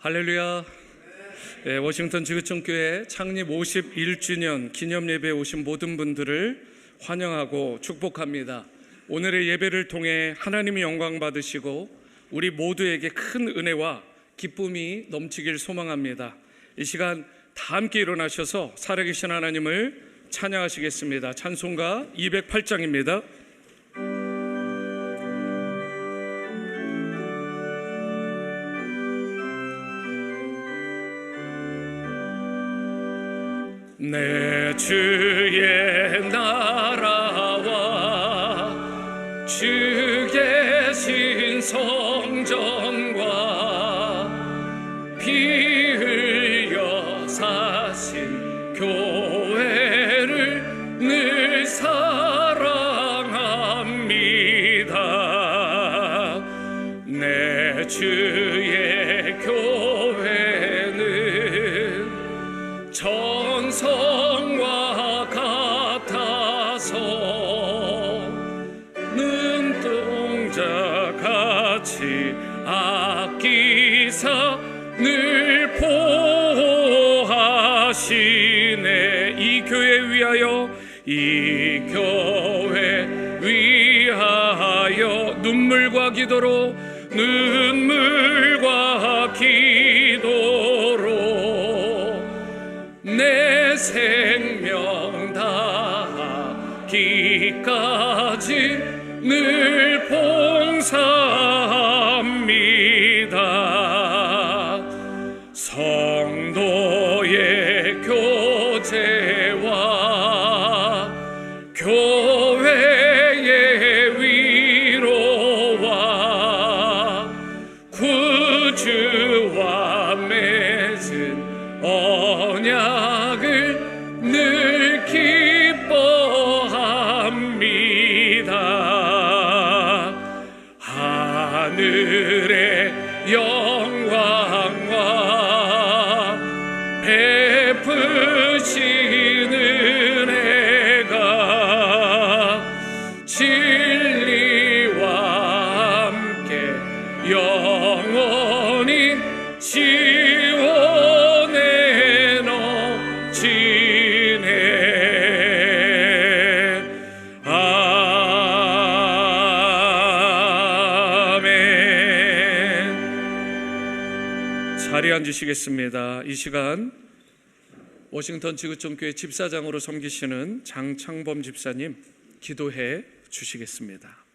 할렐루야. 네, 워싱턴 지구촌 교회 창립 51주년 기념 예배에 오신 모든 분들을 환영하고 축복합니다. 오늘의 예배를 통해 하나님의 영광 받으시고 우리 모두에게 큰 은혜와 기쁨이 넘치길 소망합니다. 이 시간 다 함께 일어나셔서 살아계신 하나님을 찬양하시겠습니다. 찬송가 208장입니다. 내 주의 나라와 주 계신 성전과 피 흘려 사신 교회를 늘 사랑합니다. 내 주의 교회는 전성과 같아서 눈동자같이 아끼사 늘 보호하시네. 이 교회 위하여 눈물과 기도로 내 생명 다하기까지 늘 봉사합니다. 성도의 교제와 교회의 위로와 구주와 맺은 언약을 늘 기뻐합니다. 하늘의 영광과 베푸신 은혜가 진리와 함께 영원히 지원해 넘치네. 아멘. 자리에 앉으시겠습니다. 이 시간 워싱턴 지구촌 교회 집사장으로 섬기시는 장창범 집사님 기도해 주시겠습니다.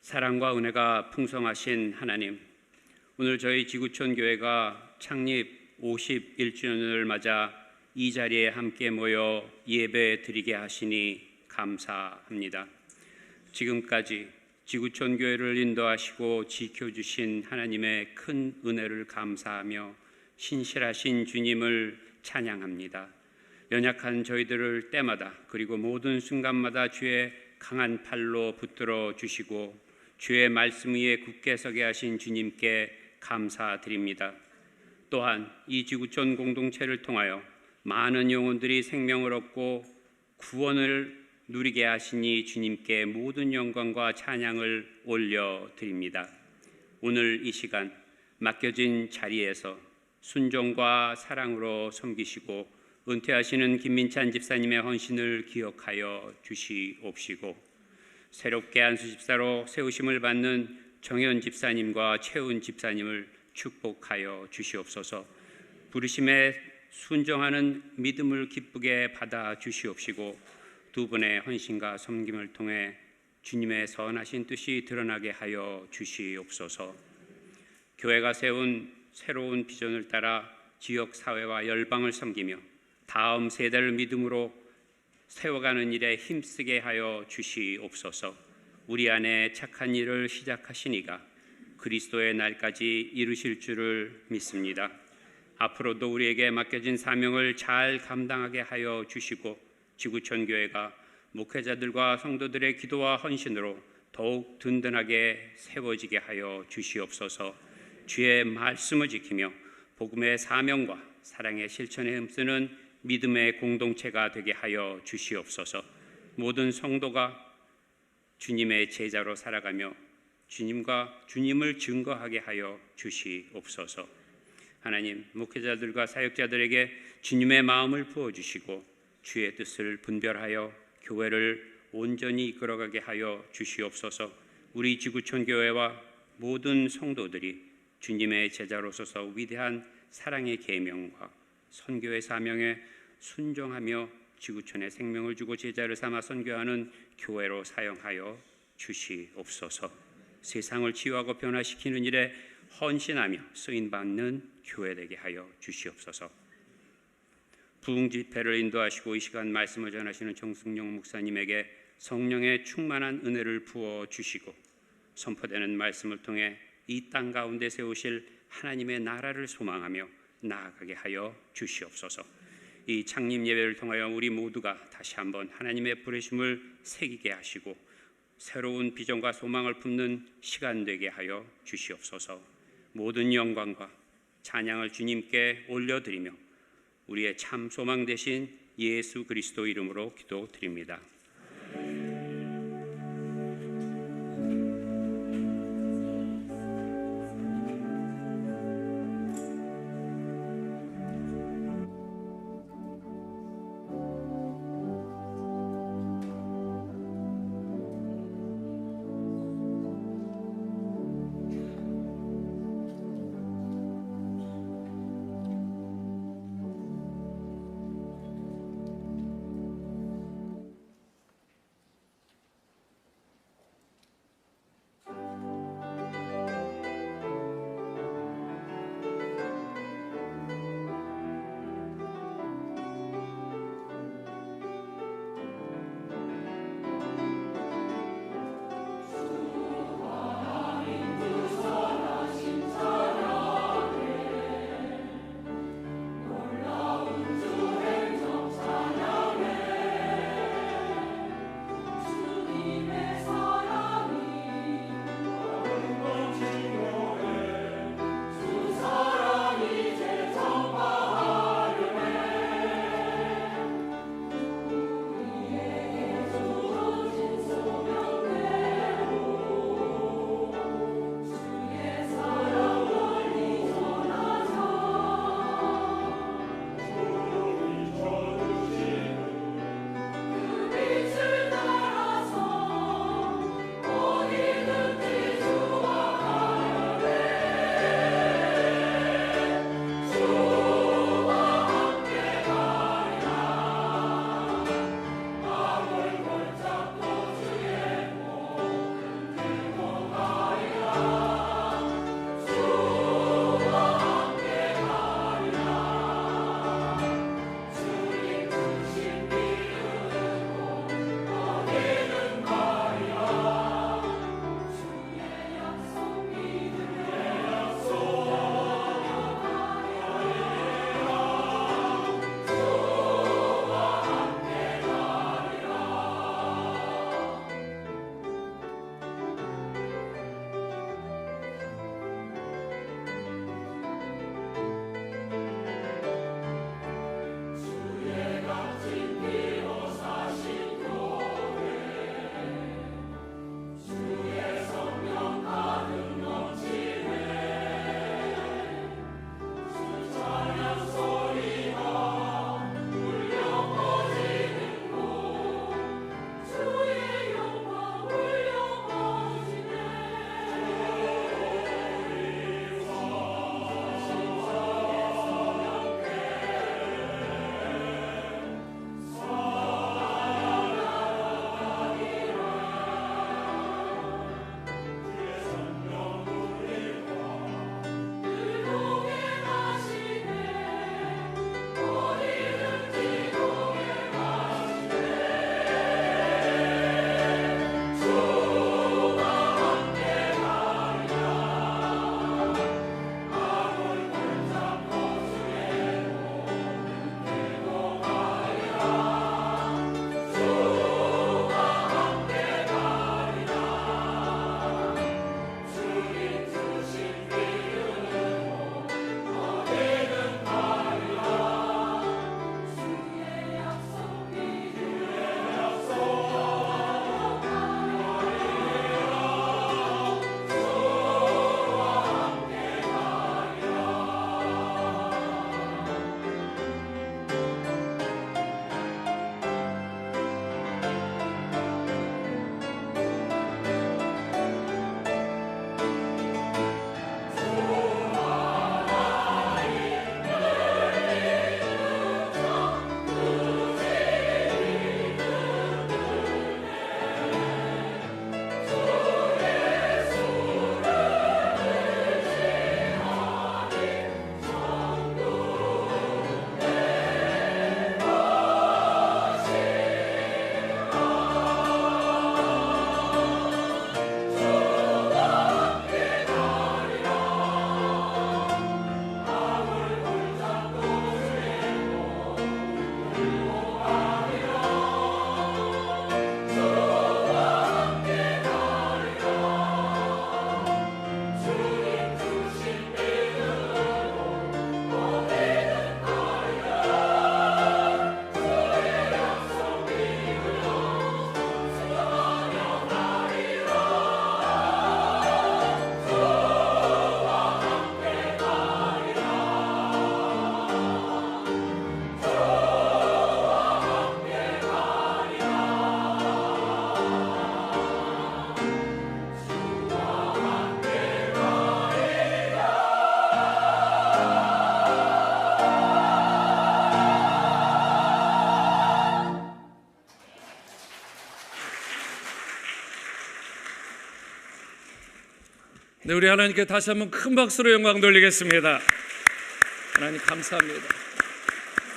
사랑과 은혜가 풍성하신 하나님, 오늘 저희 지구촌 교회가 창립 51주년을 맞아 이 자리에 함께 모여 예배 드리게 하시니 감사합니다. 지금까지 지구촌 교회를 인도하시고 지켜주신 하나님의 큰 은혜를 감사하며 신실하신 주님을 찬양합니다. 연약한 저희들을 때마다 그리고 모든 순간마다 주의 강한 팔로 붙들어 주시고 주의 말씀 위에 굳게 서게 하신 주님께 감사드립니다. 또한 이 지구촌 공동체를 통하여 많은 영혼들이 생명을 얻고 구원을 누리게 하시니 주님께 모든 영광과 찬양을 올려드립니다. 오늘 이 시간 맡겨진 자리에서 순종과 사랑으로 섬기시고 은퇴하시는 김민찬 집사님의 헌신을 기억하여 주시옵시고, 새롭게 안수 집사로 세우심을 받는 정현 집사님과 최훈 집사님을 축복하여 주시옵소서. 부르심에 순종하는 믿음을 기쁘게 받아 주시옵시고, 두 분의 헌신과 섬김을 통해 주님의 선하신 뜻이 드러나게 하여 주시옵소서. 교회가 세운 새로운 비전을 따라 지역 사회와 열방을 섬기며 다음 세대를 믿음으로 세워가는 일에 힘쓰게 하여 주시옵소서. 우리 안에 착한 일을 시작하신 이가 그리스도의 날까지 이루실 줄을 믿습니다. 앞으로도 우리에게 맡겨진 사명을 잘 감당하게 하여 주시고, 지구촌 교회가 목회자들과 성도들의 기도와 헌신으로 더욱 든든하게 세워지게 하여 주시옵소서. 주의 말씀을 지키며 복음의 사명과 사랑의 실천에 힘쓰는 믿음의 공동체가 되게 하여 주시옵소서. 모든 성도가 주님의 제자로 살아가며 주님을 증거하게 하여 주시옵소서. 하나님, 목회자들과 사역자들에게 주님의 마음을 부어주시고 주의 뜻을 분별하여 교회를 온전히 이끌어가게 하여 주시옵소서. 우리 지구촌 교회와 모든 성도들이 주님의 제자로서서 위대한 사랑의 계명과 선교의 사명에 순종하며 지구촌에 생명을 주고 제자를 삼아 선교하는 교회로 사용하여 주시옵소서. 세상을 치유하고 변화시키는 일에 헌신하며 쓰임받는 교회 되게 하여 주시옵소서. 부흥 집회를 인도하시고 이 시간 말씀을 전하시는 정승용 목사님에게 성령의 충만한 은혜를 부어 주시고 선포되는 말씀을 통해 이 땅 가운데 세우실 하나님의 나라를 소망하며 나아가게 하여 주시옵소서. 이 창립 예배를 통하여 우리 모두가 다시 한번 하나님의 부르심을 새기게 하시고 새로운 비전과 소망을 품는 시간 되게 하여 주시옵소서. 모든 영광과 찬양을 주님께 올려드리며 우리의 참 소망 되신 예수 그리스도 이름으로 기도드립니다. 네, 우리 하나님께 다시 한번 큰 박수로 영광 돌리겠습니다. 하나님 감사합니다.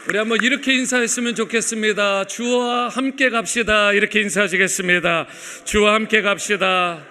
우리 한번 이렇게 인사했으면 좋겠습니다. 주와 함께 갑시다. 이렇게 인사하시겠습니다. 주와 함께 갑시다.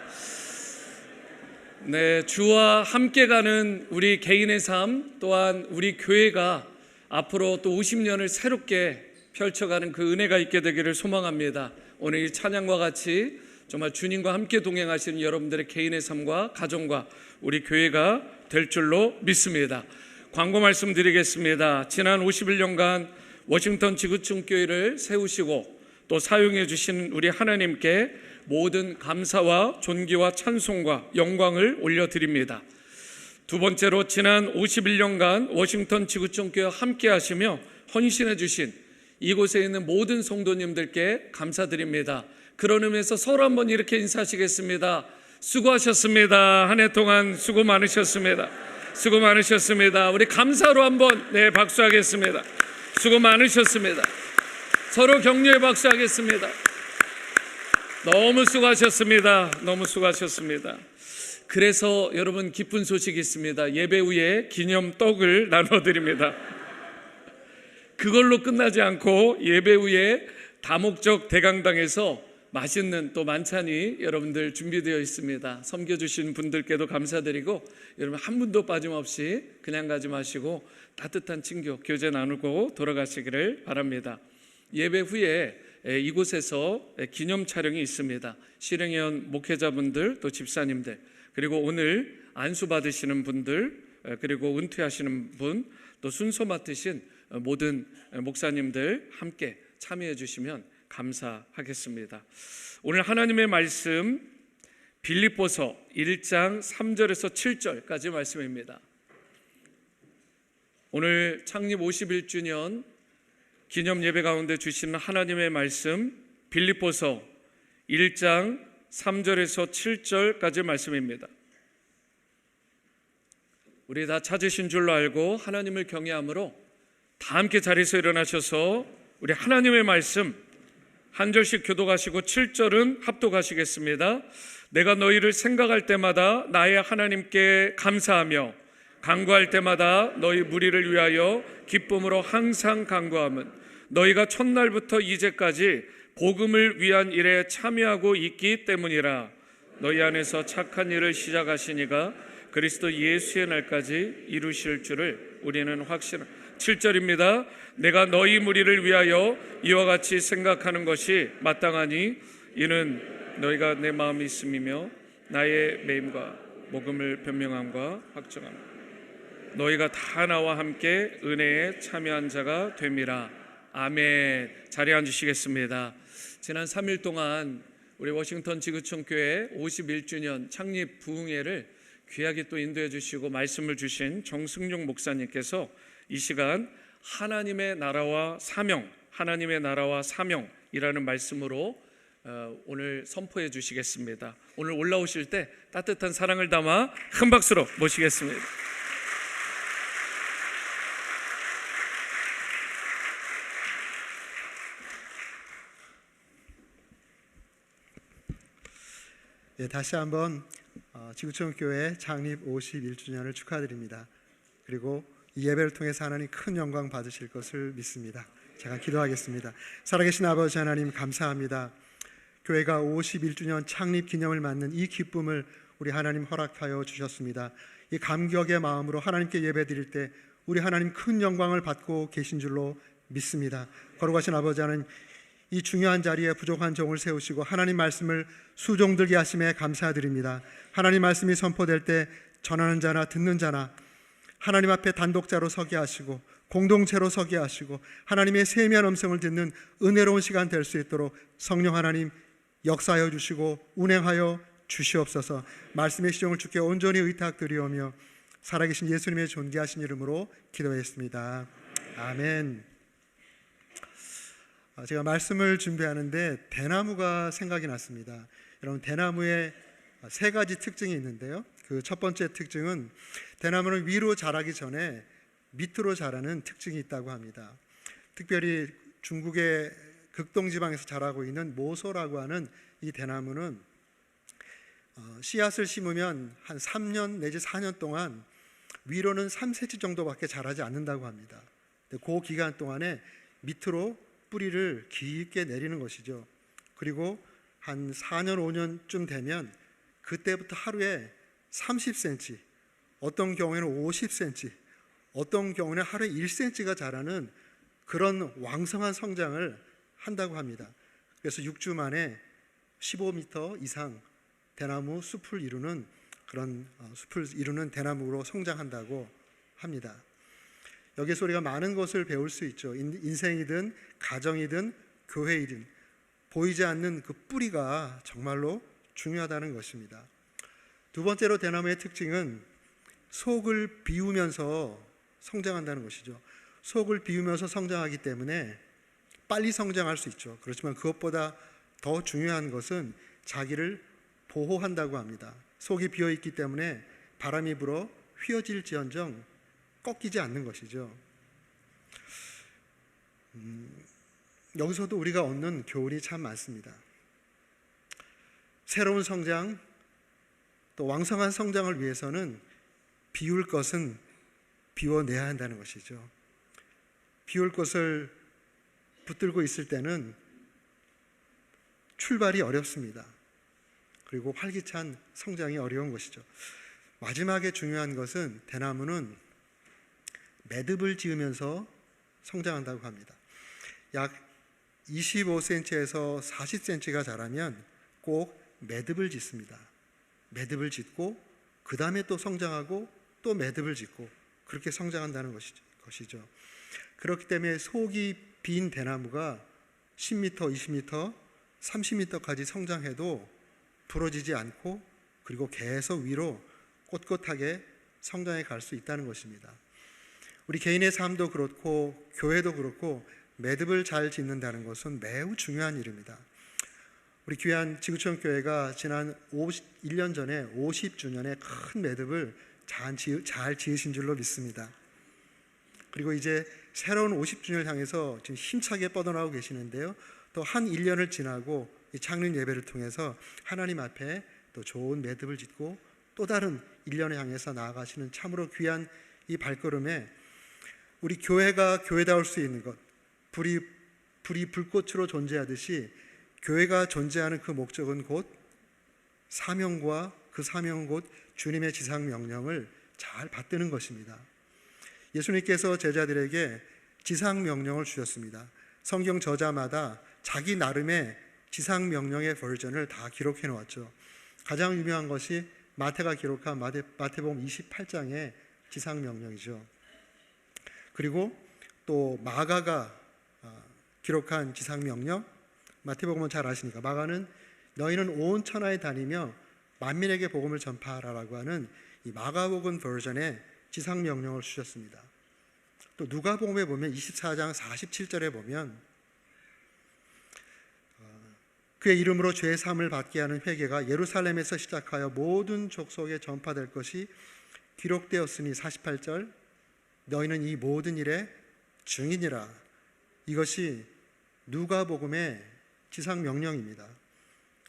네, 주와 함께 가는 우리 개인의 삶, 또한 우리 교회가 앞으로 또 50년을 새롭게 펼쳐가는 그 은혜가 있게 되기를 소망합니다. 오늘 이 찬양과 같이 정말 주님과 함께 동행하시는 여러분들의 개인의 삶과 가정과 우리 교회가 될 줄로 믿습니다. 광고 말씀드리겠습니다. 지난 51년간 워싱턴 지구촌 교회를 세우시고 또 사용해 주신 우리 하나님께 모든 감사와 존귀와 찬송과 영광을 올려드립니다. 두 번째로 지난 51년간 워싱턴 지구촌 교회와 함께 하시며 헌신해 주신 이곳에 있는 모든 성도님들께 감사드립니다. 그런 의미에서 서로 한번 이렇게 인사하시겠습니다. 수고하셨습니다. 한 해 동안 수고 많으셨습니다. 수고 많으셨습니다. 우리 감사로 한번 박수하겠습니다. 수고 많으셨습니다. 서로 격려의 박수하겠습니다. 너무 수고하셨습니다. 너무 수고하셨습니다. 그래서 여러분 기쁜 소식이 있습니다. 예배 후에 기념 떡을 나눠드립니다. 그걸로 끝나지 않고 예배 후에 다목적 대강당에서 맛있는 또 만찬이 여러분들 준비되어 있습니다. 섬겨주신 분들께도 감사드리고 여러분 한 분도 빠짐없이 그냥 가지 마시고 따뜻한 친교 교제 나누고 돌아가시기를 바랍니다. 예배 후에 이곳에서 기념 촬영이 있습니다. 실행위원 목회자분들 또 집사님들 그리고 오늘 안수 받으시는 분들 그리고 은퇴하시는 분 또 순서 맡으신 모든 목사님들 함께 참여해 주시면 감사하겠습니다. 오늘 하나님의 말씀 빌립보서 1장 3절에서 7절까지 말씀입니다. 오늘 창립 51주년 기념 예배 가운데 주시는 하나님의 말씀 빌립보서 1장 3절에서 7절까지 말씀입니다. 우리 다 찾으신 줄로 알고 하나님을 경외함으로 다 함께 자리에서 일어나셔서 우리 하나님의 말씀 한 절씩 교독하시고 7절은 합독하시겠습니다. 내가 너희를 생각할 때마다 나의 하나님께 감사하며 간구할 때마다 너희 무리를 위하여 기쁨으로 항상 간구함은 너희가 첫날부터 이제까지 복음을 위한 일에 참여하고 있기 때문이라. 너희 안에서 착한 일을 시작하시니가 그리스도 예수의 날까지 이루실 줄을 우리는 확신합니다. 7절입니다. 내가 너희 무리를 위하여 이와 같이 생각하는 것이 마땅하니 이는 너희가 내 마음이 있음이며 나의 매임과 복음을 변명함과 확정함 너희가 다 나와 함께 은혜에 참여한 자가 됨이라. 아멘. 자리에 앉으시겠습니다. 지난 3일 동안 우리 워싱턴 지구촌 교회 51주년 창립 부흥회를 귀하게 또 인도해 주시고 말씀을 주신 정승용 목사님께서 이 시간 하나님의 나라와 사명, 하나님의 나라와 사명이라는 말씀으로 오늘 선포해 주시겠습니다. 오늘 올라오실 때 따뜻한 사랑을 담아 큰 박수로 모시겠습니다. 다시 한번 지구촌 교회 창립 51주년을 축하드립니다. 그리고 이 예배를 통해서 하나님 큰 영광 받으실 것을 믿습니다. 제가 기도하겠습니다. 살아계신 아버지 하나님 감사합니다. 교회가 51주년 창립 기념을 맞는 이 기쁨을 우리 하나님 허락하여 주셨습니다. 이 감격의 마음으로 하나님께 예배드릴 때 우리 하나님 큰 영광을 받고 계신 줄로 믿습니다. 거룩하신 아버지 하나님, 이 중요한 자리에 부족한 종을 세우시고 하나님 말씀을 수종들게 하심에 감사드립니다. 하나님 말씀이 선포될 때 전하는 자나 듣는 자나 하나님 앞에 단독자로 서게 하시고 공동체로 서게 하시고 하나님의 세미한 음성을 듣는 은혜로운 시간 될 수 있도록 성령 하나님 역사하여 주시고 운행하여 주시옵소서. 말씀의 시종을 주께 온전히 의탁드리오며 살아계신 예수님의 존귀하신 이름으로 기도했습니다. 아멘. 제가 말씀을 준비하는데 대나무가 생각이 났습니다. 여러분, 대나무에 세 가지 특징이 있는데요. 그 첫 번째 특징은 대나무는 위로 자라기 전에 밑으로 자라는 특징이 있다고 합니다. 특별히 중국의 극동지방에서 자라고 있는 모소라고 하는 이 대나무는 씨앗을 심으면 한 3년 내지 4년 동안 위로는 3cm 정도밖에 자라지 않는다고 합니다. 그 기간 동안에 밑으로 뿌리를 깊게 내리는 것이죠. 그리고 한 4년 5년쯤 되면 그때부터 하루에 30cm, 어떤 경우에는 50cm, 어떤 경우는 하루에 1cm가 자라는 그런 왕성한 성장을 한다고 합니다. 그래서 6주 만에 15m 이상 대나무 숲을 이루는 그런 숲을 이루는 대나무로 성장한다고 합니다. 여기서 우리가 많은 것을 배울 수 있죠. 인생이든 가정이든 교회이든 보이지 않는 그 뿌리가 정말로 중요하다는 것입니다. 두 번째로 대나무의 특징은 속을 비우면서 성장한다는 것이죠. 속을 비우면서 성장하기 때문에 빨리 성장할 수 있죠. 그렇지만 그것보다 더 중요한 것은 자기를 보호한다고 합니다. 속이 비어 있기 때문에 바람이 불어 휘어질지언정 꺾이지 않는 것이죠. 여기서도 우리가 얻는 교훈이 참 많습니다. 새로운 성장, 또 왕성한 성장을 위해서는 비울 것은 비워내야 한다는 것이죠. 비울 것을 붙들고 있을 때는 출발이 어렵습니다. 그리고 활기찬 성장이 어려운 것이죠. 마지막에 중요한 것은 대나무는 매듭을 지으면서 성장한다고 합니다. 약 25cm에서 40cm가 자라면 꼭 매듭을 짓습니다. 매듭을 짓고 그 다음에 또 성장하고 또 매듭을 짓고 그렇게 성장한다는 것이죠. 그렇기 때문에 속이 빈 대나무가 10m, 20m, 30m까지 성장해도 부러지지 않고 그리고 계속 위로 꼿꼿하게 성장해 갈 수 있다는 것입니다. 우리 개인의 삶도 그렇고 교회도 그렇고 매듭을 잘 짓는다는 것은 매우 중요한 일입니다. 우리 귀한 지구촌 교회가 지난 1년 전에 50주년의 큰 매듭을 잘 지으신 줄로 믿습니다. 그리고 이제 새로운 50주년을 향해서 지금 힘차게 뻗어나오고 계시는데요. 또 한 1년을 지나고 이 창립 예배를 통해서 하나님 앞에 또 좋은 매듭을 짓고 또 다른 1년을 향해서 나아가시는 참으로 귀한 이 발걸음에 우리 교회가 교회다울 수 있는 것, 불이 불꽃으로 존재하듯이 교회가 존재하는 그 목적은 곧 사명과 그 사명은 곧 주님의 지상 명령을 잘 받드는 것입니다. 예수님께서 제자들에게 지상 명령을 주셨습니다. 성경 저자마다 자기 나름의 지상 명령의 버전을 다 기록해 놓았죠. 가장 유명한 것이 마태가 기록한 마태복음 28장의 지상 명령이죠. 그리고 또 마가가 기록한 지상 명령, 마태복음은 잘 아시니까 마가는 너희는 온 천하에 다니며 만민에게 복음을 전파하라라고 하는 이 마가복음 버전의 지상 명령을 주셨습니다. 또 누가복음에 보면 24장 47절에 보면 그의 이름으로 죄 사함을 받게 하는 회개가 예루살렘에서 시작하여 모든 족속에 전파될 것이 기록되었으니 48절 너희는 이 모든 일의 증인이라. 이것이 누가복음의 지상 명령입니다.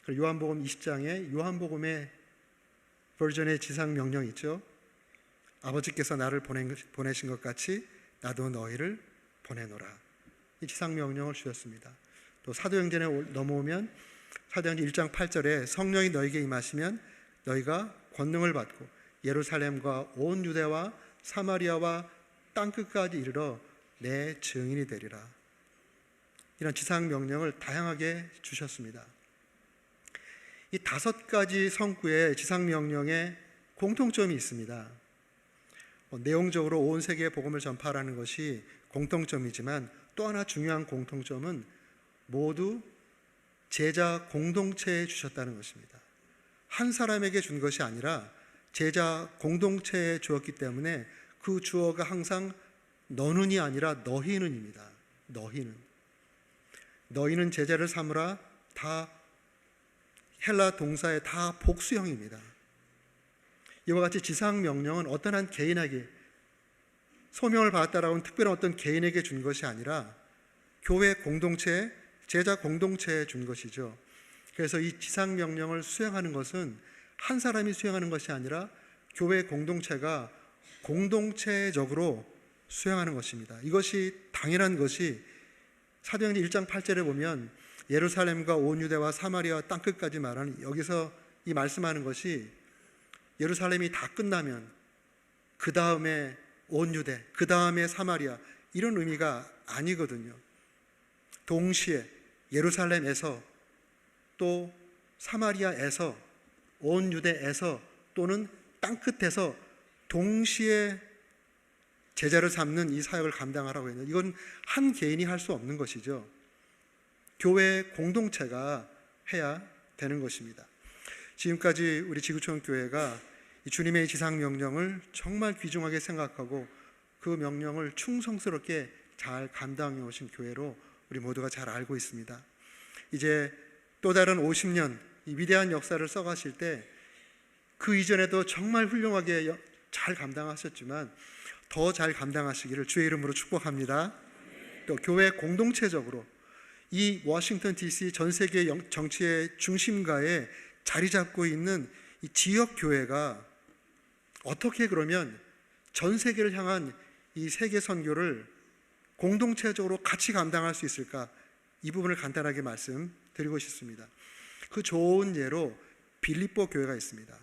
그리고 요한복음 20장에 요한복음의 버전의 지상 명령이 있죠. 아버지께서 나를 보내신 것 같이 나도 너희를 보내노라. 이 지상 명령을 주셨습니다. 또 사도행전에 넘어오면 사도행전 1장 8절에 성령이 너희에게 임하시면 너희가 권능을 받고 예루살렘과 온 유대와 사마리아와 땅끝까지 이르러 내 증인이 되리라. 이런 지상 명령을 다양하게 주셨습니다. 이 5가지 성구의 지상 명령에 공통점이 있습니다. 내용적으로 온 세계에 복음을 전파하라는 것이 공통점이지만 또 하나 중요한 공통점은 모두 제자 공동체에 주셨다는 것입니다. 한 사람에게 준 것이 아니라 제자 공동체에 주었기 때문에 그 주어가 항상 너는이 아니라 너희는입니다. 너희는 제자를 삼으라. 다 헬라 동사의 다 복수형입니다. 이와 같이 지상 명령은 어떤 한 개인에게 소명을 받았다라고 하는 특별한 어떤 개인에게 준 것이 아니라 교회 공동체, 제자 공동체에 준 것이죠. 그래서 이 지상 명령을 수행하는 것은 한 사람이 수행하는 것이 아니라 교회 공동체가 공동체적으로 수행하는 것입니다. 이것이 당연한 것이 사도행전 1장 8절에 보면 예루살렘과 온 유대와 사마리아와 땅끝까지 말하는, 여기서 이 말씀하는 것이 예루살렘이 다 끝나면 그 다음에 온 유대, 그 다음에 사마리아, 이런 의미가 아니거든요. 동시에 예루살렘에서 또 사마리아에서 온 유대에서 또는 땅끝에서 동시에 제자를 삼는 이 사역을 감당하라고 했는데, 이건 한 개인이 할 수 없는 것이죠. 교회 공동체가 해야 되는 것입니다. 지금까지 우리 지구촌 교회가 이 주님의 지상 명령을 정말 귀중하게 생각하고 그 명령을 충성스럽게 잘 감당해 오신 교회로 우리 모두가 잘 알고 있습니다. 이제 또 다른 50년 이 위대한 역사를 써가실 때 그 이전에도 정말 훌륭하게 잘 감당하셨지만 더 잘 감당하시기를 주의 이름으로 축복합니다. 또 교회 공동체적으로 이 워싱턴 DC 전 세계 정치의 중심가에 자리 잡고 있는 이 지역 교회가 어떻게 그러면 전 세계를 향한 이 세계 선교를 공동체적으로 같이 감당할 수 있을까? 이 부분을 간단하게 말씀드리고 싶습니다. 그 좋은 예로 빌립보 교회가 있습니다.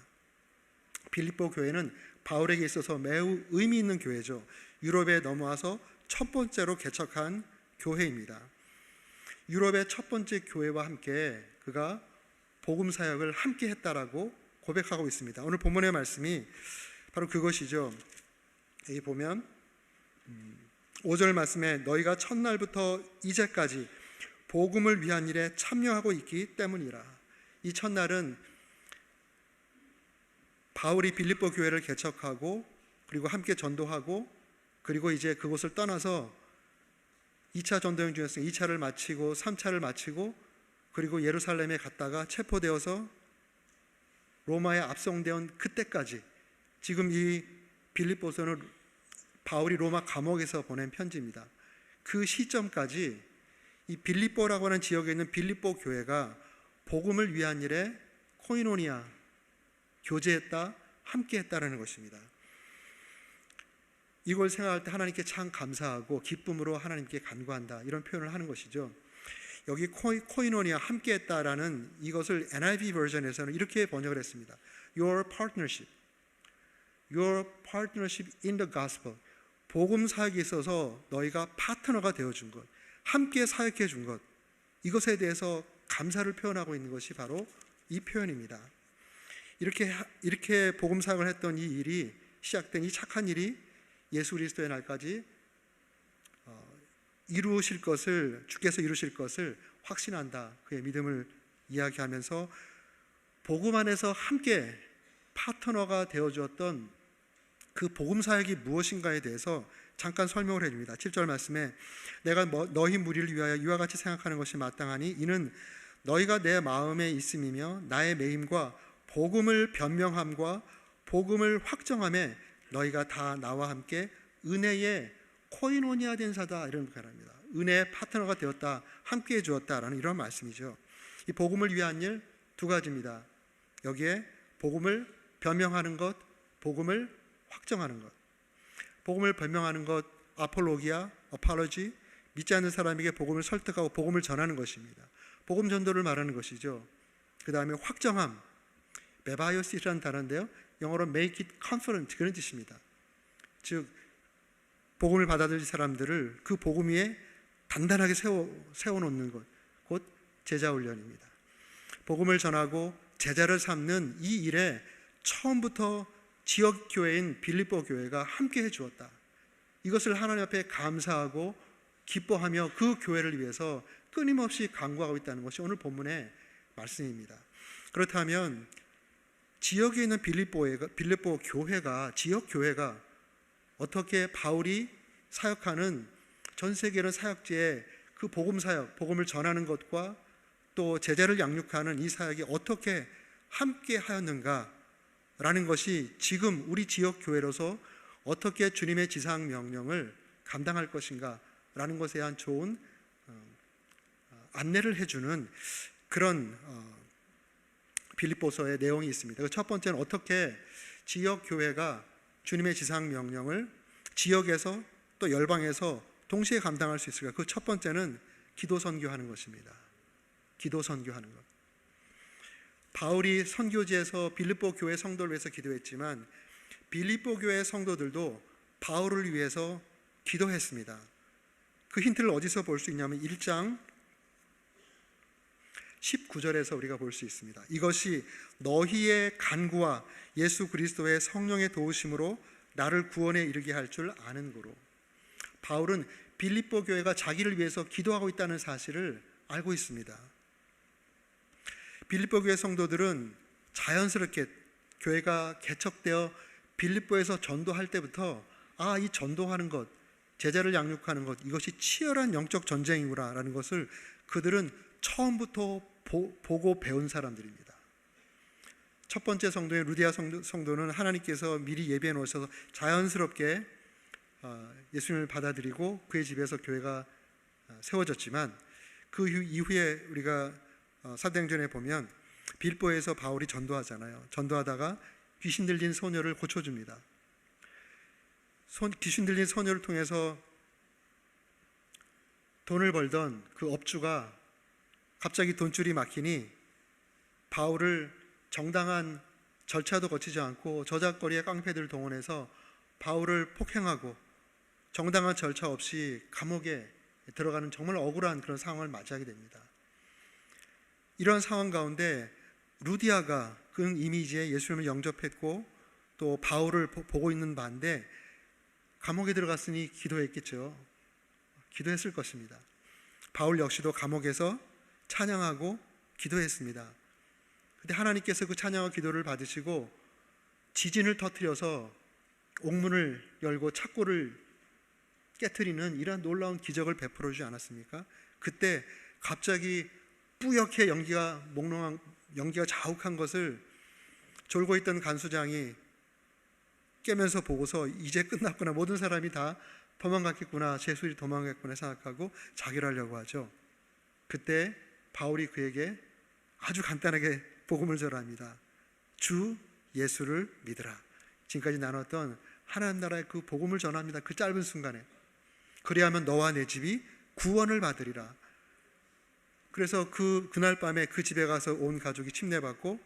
빌립보 교회는 바울에게 있어서 매우 의미 있는 교회죠. 유럽에 넘어와서 첫 번째로 개척한 교회입니다. 유럽의 첫 번째 교회와 함께 그가 복음 사역을 함께 했다라고 고백하고 있습니다. 오늘 본문의 말씀이 바로 그것이죠. 여기 보면 5절 말씀에 너희가 첫날부터 이제까지 복음을 위한 일에 참여하고 있기 때문이라. 이 첫날은 바울이 빌립보 교회를 개척하고 그리고 함께 전도하고 그리고 이제 그곳을 떠나서 2차 전도여행 중에서 2차를 마치고 3차를 마치고 그리고 예루살렘에 갔다가 체포되어서 로마에 압송되온 그때까지, 지금 이 빌립보서는 바울이 로마 감옥에서 보낸 편지입니다. 그 시점까지 이 빌립보라고 하는 지역에 있는 빌립보 교회가 복음을 위한 일에 코이노니아, 교제했다, 함께했다라는 것입니다. 이걸 생각할 때 하나님께 참 감사하고 기쁨으로 하나님께 간구한다, 이런 표현을 하는 것이죠. 여기 코이노니아, 함께했다라는 이것을 NIV 버전에서는 이렇게 번역을 했습니다. Your partnership in the gospel. 복음 사역에 있어서 너희가 파트너가 되어준 것, 함께 사역해 준 것, 이것에 대해서 감사를 표현하고 있는 것이 바로 이 표현입니다. 이렇게 복음 사역을 했던 이 일이 시작된 이 착한 일이 예수 그리스도의 날까지 이루실 것을, 주께서 이루실 것을 확신한다, 그의 믿음을 이야기하면서 복음 안에서 함께 파트너가 되어주었던 그 복음 사역이 무엇인가에 대해서 잠깐 설명을 해줍니다. 7절 말씀에 내가 너희 무리를 위하여 이와 같이 생각하는 것이 마땅하니 이는 너희가 내 마음에 있음이며 나의 매임과 복음을 변명함과 복음을 확정함에 너희가 다 나와 함께 은혜의 코이노니아 된 사다, 이런 말합니다. 은혜의 파트너가 되었다, 함께 해주었다라는 이런 말씀이죠. 이 복음을 위한 일 두 가지입니다. 여기에 복음을 변명하는 것, 복음을 확정하는 것. 복음을 변명하는 것, 아폴로기아, 어팔로지, 믿지 않는 사람에게 복음을 설득하고 복음을 전하는 것입니다. 복음 전도를 말하는 것이죠. 그 다음에 확정함, 메바이오시라는 단어인데요, 영어로 make it confident, 그런 뜻입니다. 즉 복음을 받아들일 사람들을 그 복음 위에 단단하게 세워놓는 것, 곧 제자훈련입니다. 복음을 전하고 제자를 삼는 이 일에 처음부터 지역교회인 빌립보 교회가 함께 해주었다. 이것을 하나님 앞에 감사하고 기뻐하며 그 교회를 위해서 끊임없이 간구하고 있다는 것이 오늘 본문의 말씀입니다. 그렇다면 지역에 있는 빌립보 교회가, 지역 교회가 어떻게 바울이 사역하는 전 세계는 사역지에 그 복음 사역, 복음을 전하는 것과 또 제자를 양육하는 이 사역이 어떻게 함께 하였는가 라는 것이 지금 우리 지역 교회로서 어떻게 주님의 지상 명령을 감당할 것인가 라는 것에 대한 좋은 안내를 해주는 그런 빌립보서의 내용이 있습니다. 첫 번째는 어떻게 지역 교회가 주님의 지상 명령을 지역에서 또 열방에서 동시에 감당할 수 있을까? 그 첫 번째는 기도 선교하는 것입니다. 기도 선교하는 것. 바울이 선교지에서 빌립보 교회 성도를 위해서 기도했지만 빌립보 교회 성도들도 바울을 위해서 기도했습니다. 그 힌트를 어디서 볼 수 있냐면 1장 19절에서 우리가 볼 수 있습니다. 이것이 너희의 간구와 예수 그리스도의 성령의 도우심으로 나를 구원에 이르게 할 줄 아는 고로. 바울은 빌립보 교회가 자기를 위해서 기도하고 있다는 사실을 알고 있습니다. 빌립보 교회 성도들은 자연스럽게 교회가 개척되어 빌립보에서 전도할 때부터 이 전도하는 것, 제자를 양육하는 것, 이것이 치열한 영적 전쟁이구나라는 것을 그들은 처음부터 보고 배운 사람들입니다. 첫 번째 성도인 루디아 성도는 하나님께서 미리 예비해 놓으셔서 자연스럽게 예수님을 받아들이고 그의 집에서 교회가 세워졌지만 그 이후에 우리가 사도행전에 보면 빌보에서 바울이 전도하잖아요. 전도하다가 귀신 들린 소녀를 고쳐줍니다. 귀신 들린 소녀를 통해서 돈을 벌던 그 업주가 갑자기 돈줄이 막히니 바울을 정당한 절차도 거치지 않고 저작거리의 깡패들을 동원해서 바울을 폭행하고 정당한 절차 없이 감옥에 들어가는 정말 억울한 그런 상황을 맞이하게 됩니다. 이런 상황 가운데 루디아가 그 이미지에 예수님을 영접했고 또 바울을 보고 있는 반대 감옥에 들어갔으니 기도했겠죠. 기도했을 것입니다. 바울 역시도 감옥에서 찬양하고 기도했습니다. 그런데 하나님께서 그 찬양과 기도를 받으시고 지진을 터뜨려서 옥문을 열고 창고를 깨트리는 이러한 놀라운 기적을 베풀어 주지 않았습니까? 그때 갑자기 뿌옇게 연기가 자욱한 것을 졸고 있던 간수장이 깨면서 보고서 이제 끝났구나, 모든 사람이 다 도망갔겠구나, 제술이 도망갔구나 생각하고 자결하려고 하죠. 그때 바울이 그에게 아주 간단하게 복음을 전합니다. 주 예수를 믿으라. 지금까지 나눴던 하나님 나라의 그 복음을 전합니다. 그 짧은 순간에. 그리하면 너와 내 집이 구원을 받으리라. 그래서 그날 밤에 그 집에 가서 온 가족이 침례받고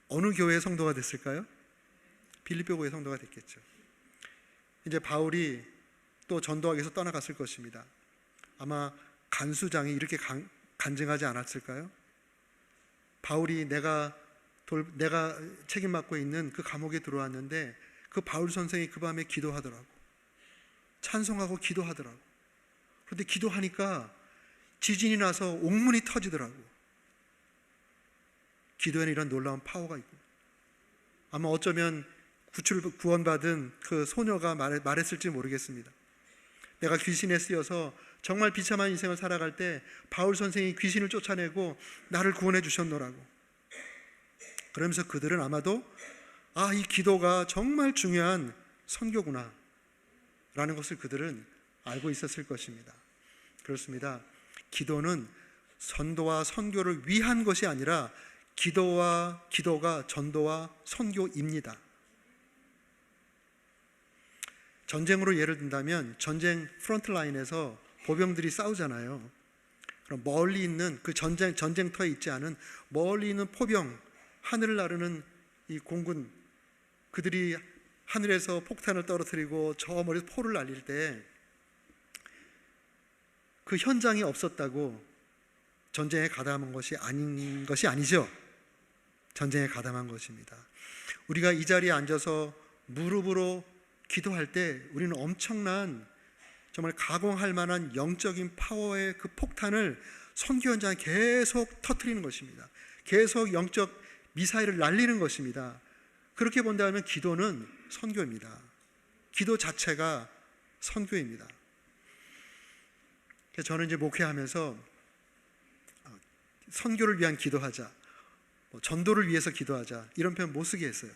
어느 교회의 성도가 됐을까요? 빌립보 교회 성도가 됐겠죠. 이제 바울이 또 전도하기 위해서 떠나갔을 것입니다. 아마 간수장이 이렇게 간증하지 않았을까요? 바울이 내가 책임 맡고 있는 그 감옥에 들어왔는데 그 바울 선생이 그 밤에 기도하더라고. 찬송하고 기도하더라고. 그런데 기도하니까 지진이 나서 옥문이 터지더라고. 기도에는 이런 놀라운 파워가 있고, 아마 어쩌면 구원받은 그 소녀가 말했을지 모르겠습니다. 내가 귀신에 쓰여서 정말 비참한 인생을 살아갈 때 바울 선생이 귀신을 쫓아내고 나를 구원해 주셨노라고. 그러면서 그들은 아마도 이 기도가 정말 중요한 선교구나 라는 것을 그들은 알고 있었을 것입니다. 그렇습니다. 기도는 전도와 선교를 위한 것이 아니라 기도가 전도와 선교입니다. 전쟁으로 예를 든다면 전쟁 프론트 라인에서 보병들이 싸우잖아요. 그럼 멀리 있는 그 전쟁터에 있지 않은 멀리 있는 포병, 하늘을 나르는 이 공군, 그들이 하늘에서 폭탄을 떨어뜨리고 저 멀리서 포를 날릴 때 그 현장이 없었다고 전쟁에 가담한 것이 아닌 것이 아니죠. 전쟁에 가담한 것입니다. 우리가 이 자리에 앉아서 무릎으로 기도할 때 우리는 엄청난, 정말 가공할 만한 영적인 파워의 그 폭탄을 선교 현장에 계속 터뜨리는 것입니다. 계속 영적 미사일을 날리는 것입니다. 그렇게 본다면 기도는 선교입니다. 기도 자체가 선교입니다. 그래서 저는 이제 목회하면서 선교를 위한 기도하자, 전도를 위해서 기도하자, 이런 표현 못 쓰게 했어요.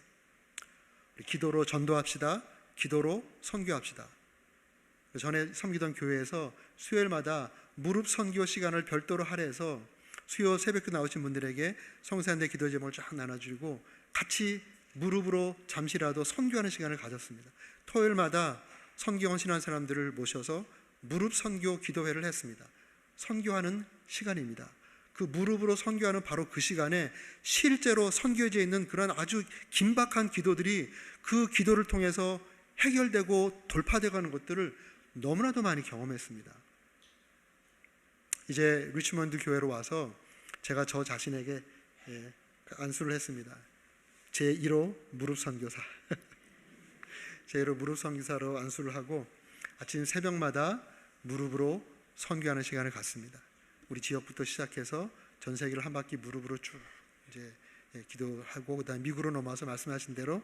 기도로 전도합시다, 기도로 선교합시다. 전에 섬기던 교회에서 수요일마다 무릎 선교 시간을 별도로 할애해서 수요 새벽에 나오신 분들에게 성사인대 기도 제목을 쫙 나눠주고 같이 무릎으로 잠시라도 선교하는 시간을 가졌습니다. 토요일마다 선교 헌신한 사람들을 모셔서 무릎 선교 기도회를 했습니다. 선교하는 시간입니다. 그 무릎으로 선교하는 바로 그 시간에 실제로 선교지에 있는 그런 아주 긴박한 기도들이 그 기도를 통해서 해결되고 돌파되어가는 것들을 너무나도 많이 경험했습니다. 이제 리치먼드 교회로 와서 제가 저 자신에게 안수를 했습니다. 제1호 무릎 선교사 제1호 무릎 선교사로 안수를 하고 아침 새벽마다 무릎으로 선교하는 시간을 갖습니다. 우리 지역부터 시작해서 전 세계를 한 바퀴 무릎으로 쭉 이제 기도하고 그다음 미국으로 넘어와서 말씀하신 대로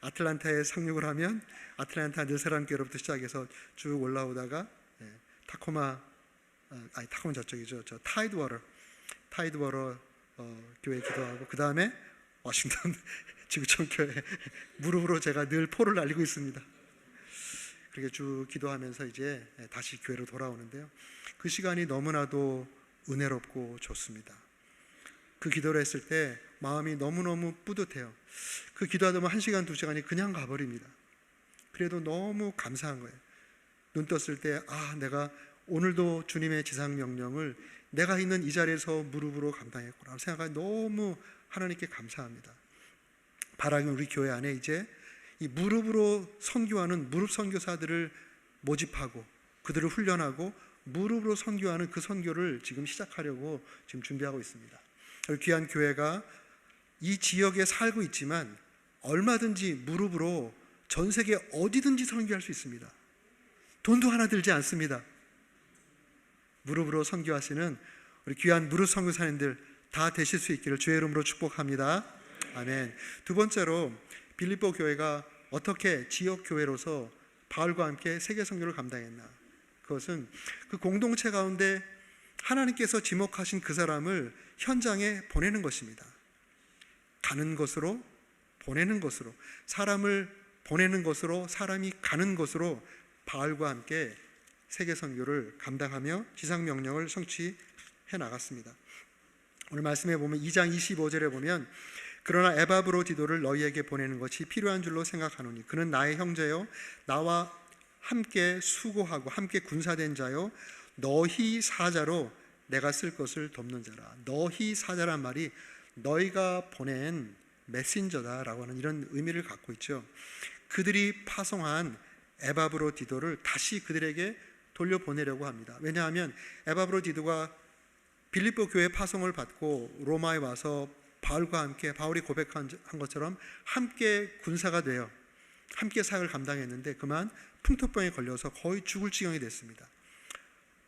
아틀란타에 상륙을 하면 아틀란타 늘사람 교회로부터 시작해서 쭉 올라오다가 타코마 저쪽이죠. 저 타이드워터 교회 기도하고 그 다음에 워싱턴 지구촌 교회 무릎으로 제가 늘 포를 날리고 있습니다. 그렇게 쭉 기도하면서 이제 다시 교회로 돌아오는데요. 그 시간이 너무나도 은혜롭고 좋습니다. 그 기도를 했을 때 마음이 너무너무 뿌듯해요. 그 기도하다 보면 1시간, 2시간이 그냥 가버립니다. 그래도 너무 감사한 거예요. 눈 떴을 때 내가 오늘도 주님의 지상명령을 내가 있는 이 자리에서 무릎으로 감당했구나 생각하니 너무 하나님께 감사합니다. 바라긴 우리 교회 안에 이제 이 무릎으로 선교하는 무릎 선교사들을 모집하고 그들을 훈련하고 무릎으로 선교하는 그 선교를 지금 시작하려고 지금 준비하고 있습니다. 귀한 교회가 이 지역에 살고 있지만 얼마든지 무릎으로 전 세계 어디든지 선교할 수 있습니다. 돈도 하나 들지 않습니다. 무릎으로 선교하시는 우리 귀한 무릎 선교사님들 다 되실 수 있기를 주의 이름으로 축복합니다. 아멘. 두 번째로 빌립보 교회가 어떻게 지역 교회로서 바울과 함께 세계 선교를 감당했나? 그것은 그 공동체 가운데 하나님께서 지목하신 그 사람을 현장에 보내는 것입니다. 가는 것으로 보내는 것으로 사람을 보내는 것으로 사람이 가는 것으로 바울과 함께 세계 선교를 감당하며 지상 명령을 성취해 나갔습니다. 오늘 말씀에 보면 2장 25절에 보면 그러나 에바브로디도를 너희에게 보내는 것이 필요한 줄로 생각하노니 그는 나의 형제요 나와 함께 수고하고 함께 군사된 자요 너희 사자로 내가 쓸 것을 돕는 자라. 너희 사자란 말이 너희가 보낸 메신저다라고 하는 이런 의미를 갖고 있죠. 그들이 파송한 에바브로디도를 다시 그들에게 돌려보내려고 합니다. 왜냐하면 에바브로디도가 빌립보 교회 파송을 받고 로마에 와서 바울과 함께 바울이 고백한 것처럼 함께 군사가 되어 함께 사역을 감당했는데 그만 풍토병에 걸려서 거의 죽을 지경이 됐습니다.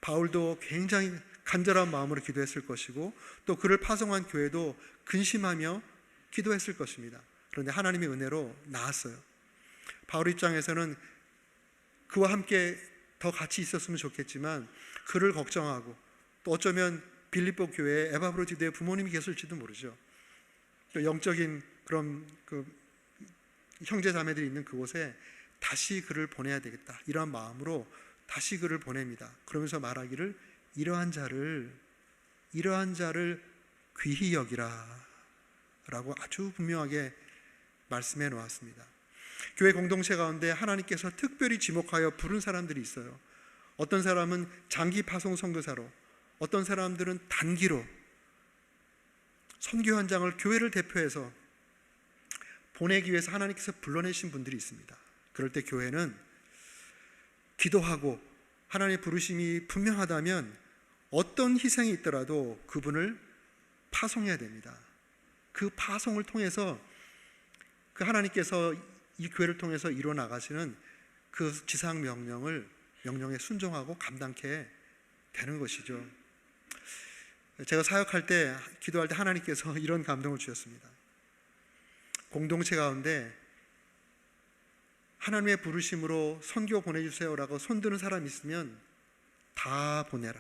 바울도 굉장히 간절한 마음으로 기도했을 것이고 또 그를 파송한 교회도 근심하며 기도했을 것입니다. 그런데 하나님의 은혜로 나았어요. 바울 입장에서는 그와 함께 더 같이 있었으면 좋겠지만 그를 걱정하고 또 어쩌면 빌립보 교회에 에바브로디도의 부모님이 계실지도 모르죠. 영적인 그런 그 형제 자매들이 있는 그곳에 다시 그를 보내야 되겠다 이러한 마음으로 다시 그를 보냅니다. 그러면서 말하기를 이러한 자를 귀히 여기라 라고 아주 분명하게 말씀해 놓았습니다. 교회 공동체 가운데 하나님께서 특별히 지목하여 부른 사람들이 있어요. 어떤 사람은 장기 파송 선교사로, 어떤 사람들은 단기로 선교 현장을 교회를 대표해서 보내기 위해서 하나님께서 불러내신 분들이 있습니다. 그럴 때 교회는 기도하고 하나님의 부르심이 분명하다면 어떤 희생이 있더라도 그분을 파송해야 됩니다. 그 파송을 통해서 그 하나님께서 이 교회를 통해서 이루어 나가시는 그 지상 명령에 순종하고 감당케 되는 것이죠. 제가 사역할 때 기도할 때 하나님께서 이런 감동을 주셨습니다. 공동체 가운데 하나님의 부르심으로 선교 보내주세요라고 손드는 사람이 있으면 다 보내라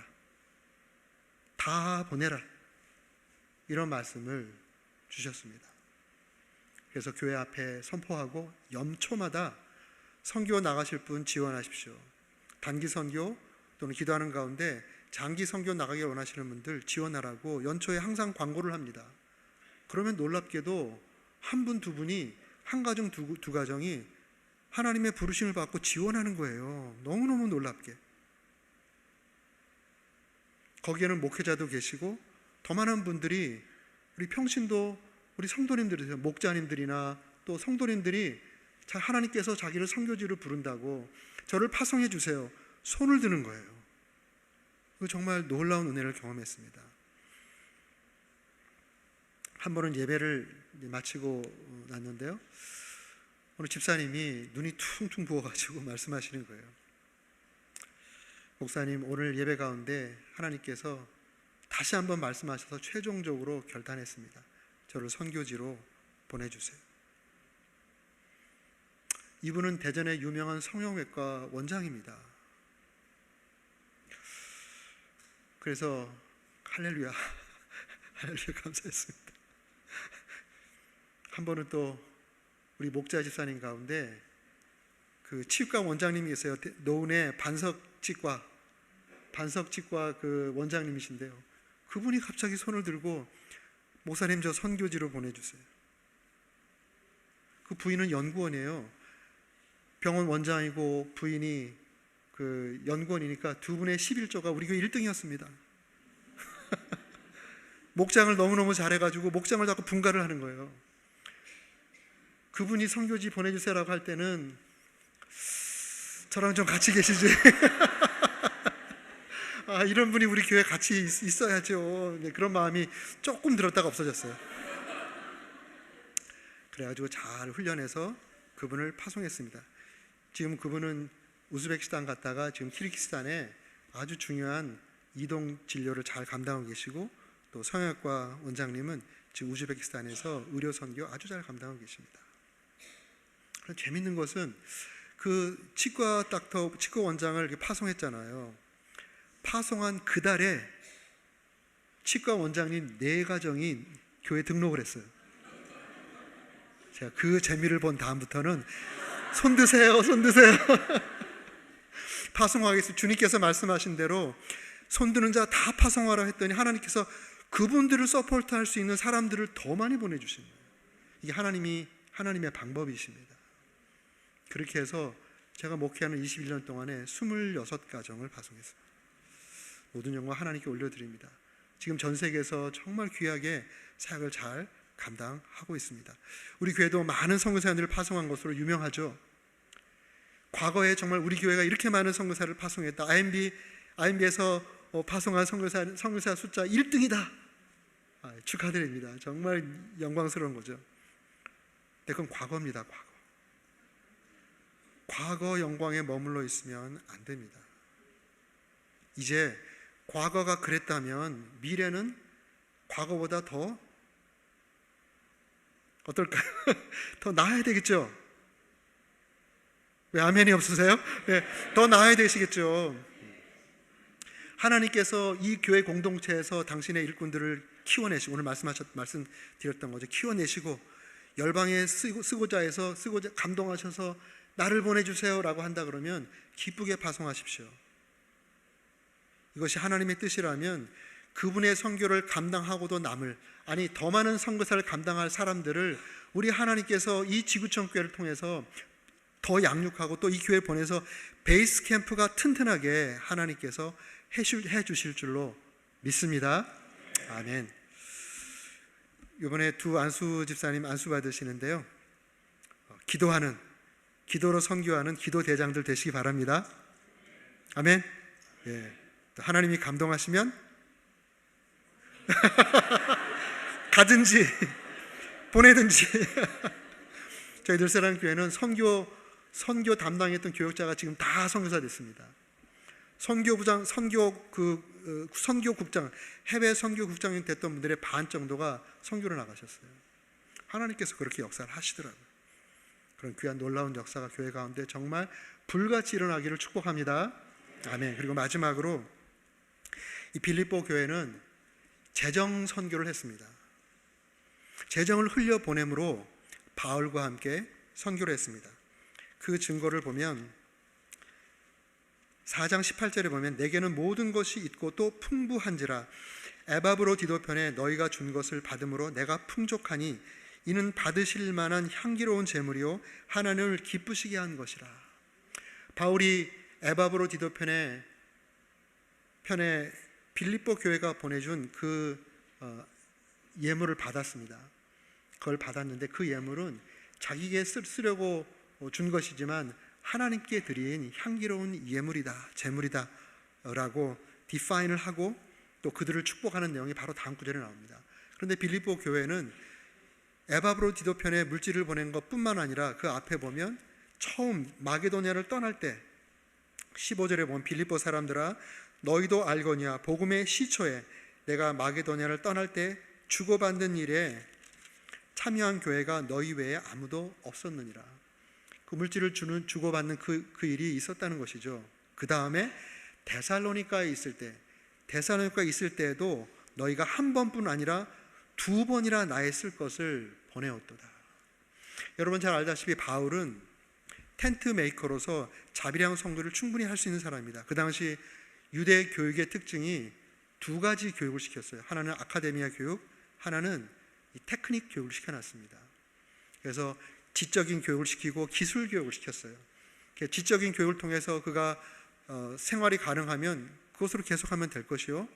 이런 말씀을 주셨습니다. 그래서 교회 앞에 선포하고 연초마다 선교 나가실 분 지원하십시오. 단기 선교 또는 기도하는 가운데 장기 선교 나가기 원하시는 분들 지원하라고 연초에 항상 광고를 합니다. 그러면 놀랍게도 한 분, 두 분이, 한 가정, 두 가정이 하나님의 부르심을 받고 지원하는 거예요. 너무너무 놀랍게. 거기에는 목회자도 계시고 더 많은 분들이, 우리 평신도 우리 성도님들이세요. 목자님들이나 또 성도님들이 하나님께서 자기를 선교지로 부른다고 저를 파송해 주세요. 손을 드는 거예요. 정말 놀라운 은혜를 경험했습니다. 한 번은 예배를 마치고 났는데요, 오늘 집사님이 눈이 퉁퉁 부어가지고 말씀하시는 거예요. 목사님, 오늘 예배 가운데 하나님께서 다시 한번 말씀하셔서 최종적으로 결단했습니다. 저를 선교지로 보내주세요. 이분은 대전의 유명한 성형외과 원장입니다. 그래서 할렐루야, 할렐루야 감사했습니다. 한 번은 또 우리 목자 집사님 가운데 그 치과 원장님이 계세요. 노은의 반석치과 그 원장님이신데요, 그분이 갑자기 손을 들고 목사님 저 선교지로 보내주세요. 그 부인은 연구원이에요. 병원 원장이고 부인이 그 연구원이니까 두 분의 11조가 우리 교회 1등이었습니다. 목장을 너무너무 잘해가지고 목장을 자꾸 분가를 하는 거예요. 그분이 선교지 보내주세요라고 할 때는 저랑 좀 같이 계시지. 아, 이런 분이 우리 교회에 같이 있어야죠. 그런 마음이 조금 들었다가 없어졌어요. 그래가지고 잘 훈련해서 그분을 파송했습니다. 지금 그분은 우즈베키스탄 갔다가 지금 키르기스탄에 아주 중요한 이동 진료를 잘 감당하고 계시고, 또 성형외과 원장님은 지금 우즈베키스탄에서 의료 선교 아주 잘 감당하고 계십니다. 재밌는 것은 그 치과 원장을 이렇게 파송했잖아요. 파송한 그 달에 치과 원장님 4가정이 교회 등록을 했어요. 제가 그 재미를 본 다음부터는 손 드세요. 파송하겠습니다. 주님께서 말씀하신 대로 손 드는 자 다 파송하라 했더니 하나님께서 그분들을 서포트할 수 있는 사람들을 더 많이 보내주신 거예요. 이게 하나님의 방법이십니다. 그렇게 해서 제가 목회하는 21년 동안에 26가정을 파송했습니다. 모든 영광 하나님께 올려드립니다. 지금 전 세계에서 정말 귀하게 사역을 잘 감당하고 있습니다. 우리 교회도 많은 선교사님들을 파송한 것으로 유명하죠. 과거에 정말 우리 교회가 이렇게 많은 선교사를 파송했다, IMB에서 파송한 선교사 숫자 1등이다. 축하드립니다. 정말 영광스러운 거죠. 근데 그건 과거입니다. 과거 영광에 머물러 있으면 안 됩니다. 이제 과거가 그랬다면 미래는 과거보다 더 어떨까요? 더 나아야 되겠죠? 왜 아멘이 없으세요? 네, 더 나아야 되시겠죠. 하나님께서 이 교회 공동체에서 당신의 일꾼들을 키워내시고, 오늘 말씀드렸던 거죠. 키워내시고 열방에 쓰고자 감동하셔서 나를 보내주세요 라고 한다 그러면 기쁘게 파송하십시오. 이것이 하나님의 뜻이라면 그분의 선교를 감당하고도 더 많은 선교사를 감당할 사람들을 우리 하나님께서 이 지구촌 교회를 통해서 더 양육하고 또 이 교회에 보내서 베이스 캠프가 튼튼하게 하나님께서 해주실 줄로 믿습니다. 아멘. 이번에 두 안수 집사님 안수 받으시는데요, 기도로 선교하는 기도 대장들 되시기 바랍니다. 아멘. 예. 하나님이 감동하시면 가든지 보내든지. 저희 늘사랑교회는 선교 담당했던 교역자가 지금 다 선교사 됐습니다. 선교국장, 해외 선교국장이 됐던 분들의 반 정도가 선교를 나가셨어요. 하나님께서 그렇게 역사를 하시더라고요. 그런 귀한 놀라운 역사가 교회 가운데 정말 불같이 일어나기를 축복합니다. 아멘. 그리고 마지막으로 이 빌립보 교회는 재정 선교를 했습니다. 재정을 흘려 보냄으로 바울과 함께 선교를 했습니다. 그 증거를 보면 4장 18절에 보면 내게는 모든 것이 있고 또 풍부한지라 에바브로디도편에 너희가 준 것을 받음으로 내가 풍족하니 이는 받으실 만한 향기로운 제물이요 하나님을 기쁘시게 한 것이라. 바울이 에바브로디도편에 빌립보 교회가 보내준 그 예물을 받았습니다. 그걸 받았는데 그 예물은 자기에게 쓰려고 준 것이지만 하나님께 드린 향기로운 예물이다, 제물이다 라고 디파인을 하고 또 그들을 축복하는 내용이 바로 다음 구절에 나옵니다. 그런데 빌립보 교회는 에바브로디도편에 물질을 보낸 것뿐만 아니라 그 앞에 보면 처음 마게도냐를 떠날 때 15절에 보면 빌립보 사람들아 너희도 알거니와 복음의 시초에 내가 마게도냐를 떠날 때 주고받는 일에 참여한 교회가 너희 외에 아무도 없었느니라. 그 물질을 주고받는 그 일이 있었다는 것이죠. 그 다음에 데살로니카에 있을 때에도 너희가 한 번뿐 아니라 2번이나 나의 쓸 것을 보내었도다. 여러분 잘 알다시피 바울은 텐트 메이커로서 자비랑 성도를 충분히 할 수 있는 사람입니다. 그 당시 유대 교육의 특징이 2가지 교육을 시켰어요. 하나는 아카데미아 교육, 하나는 이 테크닉 교육을 시켜놨습니다. 그래서 지적인 교육을 시키고 기술 교육을 시켰어요. 지적인 교육을 통해서 그가 생활이 가능하면 그것으로 계속하면 될 것이요,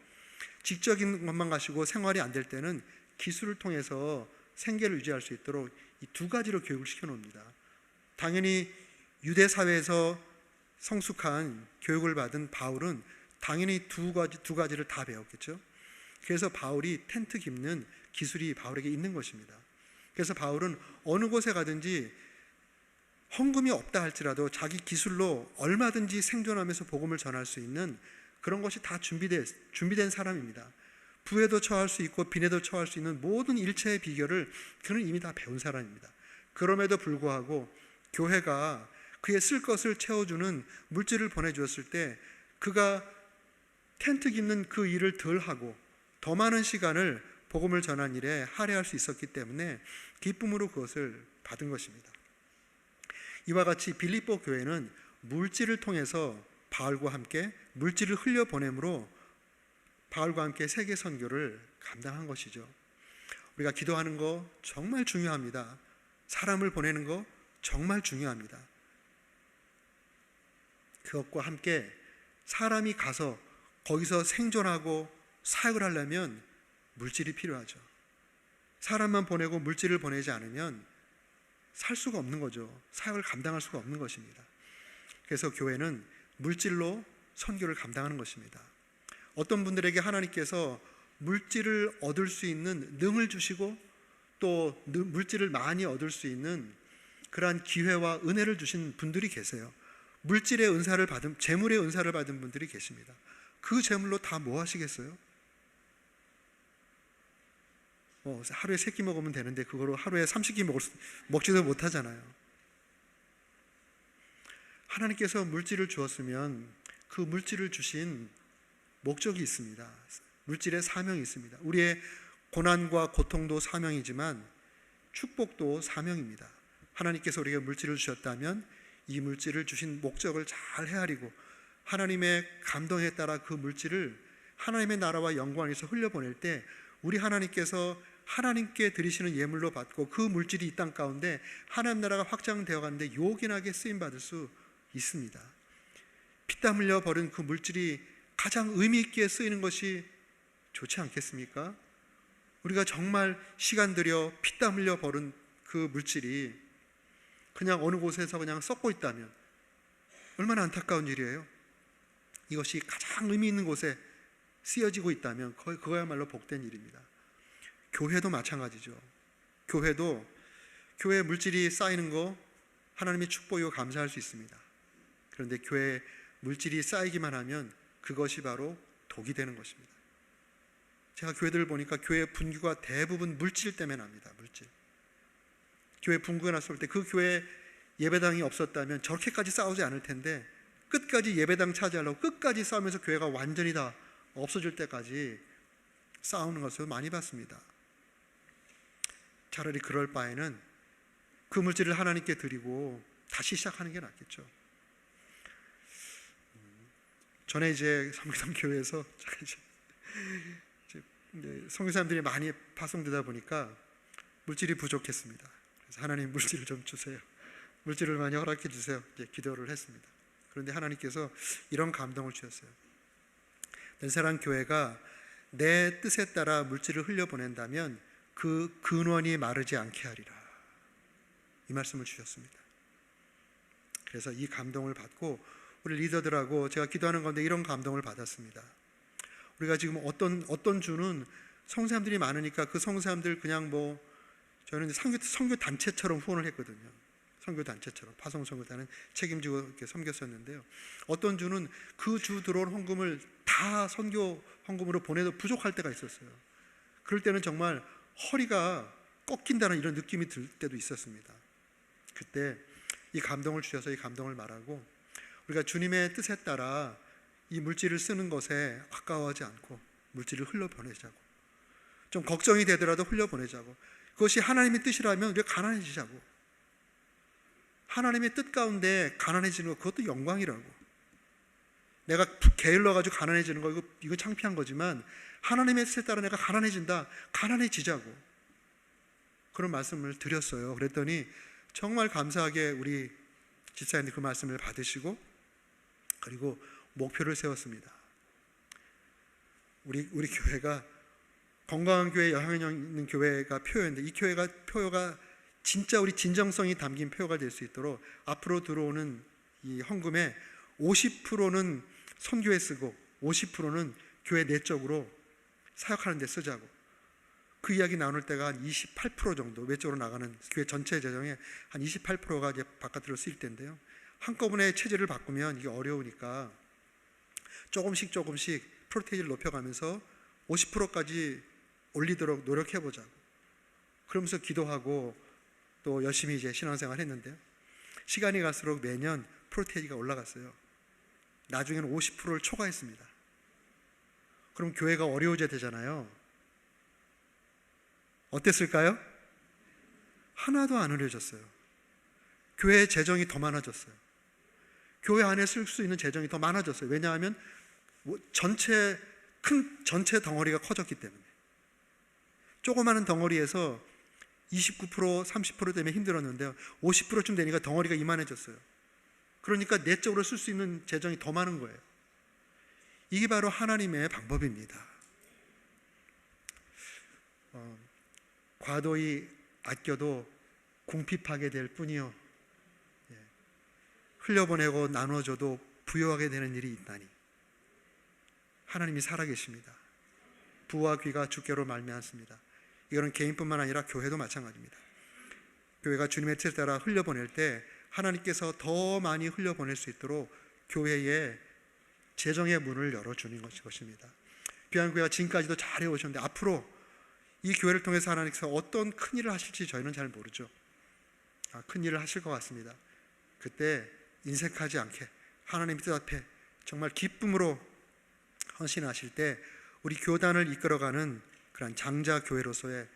지적인 것만 가지고 생활이 안 될 때는 기술을 통해서 생계를 유지할 수 있도록 이 2가지로 교육을 시켜놓습니다. 당연히 유대 사회에서 성숙한 교육을 받은 바울은 당연히 두 가지를 다 배웠겠죠. 그래서 바울이 텐트 깁는 기술이 바울에게 있는 것입니다. 그래서 바울은 어느 곳에 가든지 헌금이 없다 할지라도 자기 기술로 얼마든지 생존하면서 복음을 전할 수 있는 그런 것이 다 준비된 사람입니다. 부에도 처할 수 있고 빈에도 처할 수 있는 모든 일체의 비결을 그는 이미 다 배운 사람입니다. 그럼에도 불구하고 교회가 그의 쓸 것을 채워주는 물질을 보내주었을 때 그가 텐트 깁는 그 일을 덜 하고 더 많은 시간을 복음을 전한 일에 할애할 수 있었기 때문에 기쁨으로 그것을 받은 것입니다. 이와 같이 빌립보 교회는 물질을 통해서 바울과 함께 물질을 흘려보내므로 바울과 함께 세계 선교를 감당한 것이죠. 우리가 기도하는 거 정말 중요합니다. 사람을 보내는 거 정말 중요합니다. 그것과 함께 사람이 가서 거기서 생존하고 사역을 하려면 물질이 필요하죠. 사람만 보내고 물질을 보내지 않으면 살 수가 없는 거죠. 사역을 감당할 수가 없는 것입니다. 그래서 교회는 물질로 선교를 감당하는 것입니다. 어떤 분들에게 하나님께서 물질을 얻을 수 있는 능을 주시고 또 물질을 많이 얻을 수 있는 그러한 기회와 은혜를 주신 분들이 계세요. 물질의 은사를 받은, 재물의 은사를 받은 분들이 계십니다. 그 재물로 다 뭐 하시겠어요? 하루에 3끼 먹으면 되는데 그거로 하루에 30끼 먹지도 못하잖아요. 하나님께서 물질을 주었으면 그 물질을 주신 목적이 있습니다. 물질의 사명이 있습니다. 우리의 고난과 고통도 사명이지만 축복도 사명입니다. 하나님께서 우리에게 물질을 주셨다면 이 물질을 주신 목적을 잘 헤아리고 하나님의 감동에 따라 그 물질을 하나님의 나라와 영광 위해서 흘려보낼 때 우리 하나님께서 하나님께 드리시는 예물로 받고 그 물질이 이 땅 가운데 하나님 나라가 확장되어 가는데 요긴하게 쓰임받을 수 있습니다. 피땀 흘려 버린 그 물질이 가장 의미 있게 쓰이는 것이 좋지 않겠습니까? 우리가 정말 시간 들여 피땀 흘려 버린 그 물질이 그냥 어느 곳에서 그냥 썩고 있다면 얼마나 안타까운 일이에요. 이것이 가장 의미 있는 곳에 쓰여지고 있다면 그거야말로 복된 일입니다. 교회도 마찬가지죠. 교회 물질이 쌓이는 거 하나님의 축복이고 감사할 수 있습니다. 그런데 교회 물질이 쌓이기만 하면 그것이 바로 독이 되는 것입니다. 제가 교회들을 보니까 교회 분규가 대부분 물질 때문에 납니다. 물질. 교회 분규가 났을 때 그 교회 예배당이 없었다면 저렇게까지 싸우지 않을 텐데 끝까지 예배당 차지하려고 끝까지 싸우면서 교회가 완전히 다 없어질 때까지 싸우는 것을 많이 봤습니다. 차라리 그럴 바에는 그 물질을 하나님께 드리고 다시 시작하는 게 낫겠죠. 전에 이제 성교삼 교회에서 선교사님들이 많이 파송되다 보니까 물질이 부족했습니다. 그래서 하나님 물질을 좀 주세요. 물질을 많이 허락해 주세요. 이제 기도를 했습니다. 그런데 하나님께서 이런 감동을 주셨어요. 넬사랑 교회가 내 뜻에 따라 물질을 흘려보낸다면 그 근원이 마르지 않게 하리라, 이 말씀을 주셨습니다. 그래서 이 감동을 받고 우리 리더들하고 제가 기도하는 가운데 이런 감동을 받았습니다. 우리가 지금 어떤 주는 성사람들이 많으니까 그 성사람들 그냥 저희는 선교 단체처럼 후원을 했거든요. 선교 단체처럼 파송 선교단은 책임지고 이렇게 섬겼었는데요. 어떤 주는 그 주 들어온 헌금을 다 선교 헌금으로 보내도 부족할 때가 있었어요. 그럴 때는 정말 허리가 꺾인다는 이런 느낌이 들 때도 있었습니다. 그때 이 감동을 주셔서 이 감동을 말하고, 우리가 주님의 뜻에 따라 이 물질을 쓰는 것에 아까워하지 않고 물질을 흘려보내자고, 좀 걱정이 되더라도 흘려보내자고, 그것이 하나님의 뜻이라면 우리가 가난해지자고, 하나님의 뜻 가운데 가난해지는 것, 그것도 영광이라고. 내가 게을러가지고 가난해지는 거, 이거 창피한 거지만 하나님의 뜻에 따라 내가 가난해진다, 가난해지자고, 그런 말씀을 드렸어요. 그랬더니 정말 감사하게 우리 집사님들 그 말씀을 받으시고, 그리고 목표를 세웠습니다. 우리 교회가 건강한 교회, 영향력 있는 교회가 표였는데, 이 표가 진짜 우리 진정성이 담긴 표가 될 수 있도록 앞으로 들어오는 이 헌금의 50%는 선교에 쓰고 50%는 교회 내적으로 사역하는 데 쓰자고. 그 이야기 나눌 때가 한 28% 정도 외적으로 나가는 교회 전체 재정의 한 28%가 이제 바깥으로 쓰일 텐데요. 한꺼번에 체질을 바꾸면 이게 어려우니까 조금씩 프로테이지를 높여가면서 50%까지 올리도록 노력해보자고. 그러면서 기도하고 또 열심히 이제 신앙생활 했는데요. 시간이 갈수록 매년 프로테이지가 올라갔어요. 나중에는 50%를 초과했습니다. 그럼 교회가 어려워져야 되잖아요. 어땠을까요? 하나도 안 어려워졌어요. 교회의 재정이 더 많아졌어요. 교회 안에 쓸 수 있는 재정이 더 많아졌어요. 왜냐하면 전체 덩어리가 커졌기 때문에. 조그마한 덩어리에서 29%, 30% 때문에 힘들었는데요. 50%쯤 되니까 덩어리가 이만해졌어요. 그러니까 내적으로 쓸 수 있는 재정이 더 많은 거예요. 이게 바로 하나님의 방법입니다. 과도히 아껴도 궁핍하게 될 뿐이요, 흘려보내고 나눠줘도 부여하게 되는 일이 있다니. 하나님이 살아계십니다. 부와 귀가 주께로 말미암습니다. 이거는 개인뿐만 아니라 교회도 마찬가지입니다. 교회가 주님의 뜻에 따라 흘려보낼 때 하나님께서 더 많이 흘려보낼 수 있도록 교회에 재정의 문을 열어주는 것입니다. 귀한 교회가 지금까지도 잘 해오셨는데, 앞으로 이 교회를 통해서 하나님께서 어떤 큰 일을 하실지 저희는 잘 모르죠. 큰 일을 하실 것 같습니다. 그때 인색하지 않게 하나님 뜻 앞에 정말 기쁨으로 헌신하실 때 우리 교단을 이끌어가는 그런 장자 교회로서의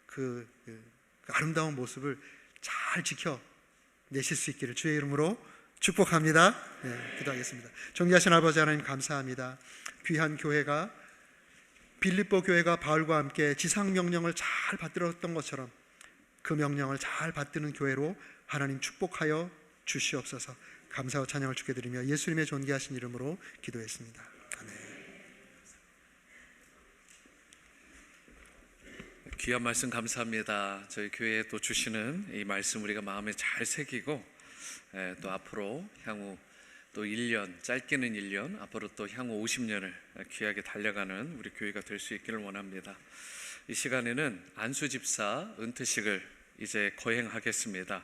그 아름다운 모습을 잘 지켜내실 수 있기를 주의 이름으로 축복합니다. 기도하겠습니다. 존귀하신 아버지 하나님, 감사합니다. 귀한 교회가 빌립보 교회가 바울과 함께 지상 명령을 잘 받들었던 것처럼 그 명령을 잘 받드는 교회로 하나님 축복하여 주시옵소서. 감사와 찬양을 주께 드리며 예수님의 존귀하신 이름으로 기도했습니다. 아멘. 귀한 말씀 감사합니다. 저희 교회에 또 주시는 이 말씀 우리가 마음에 잘 새기고, 또 앞으로 향후 또 1년, 짧게는 1년, 앞으로 또 향후 50년을 귀하게 달려가는 우리 교회가 될 수 있기를 원합니다. 이 시간에는 안수 집사 은퇴식을 이제 거행하겠습니다.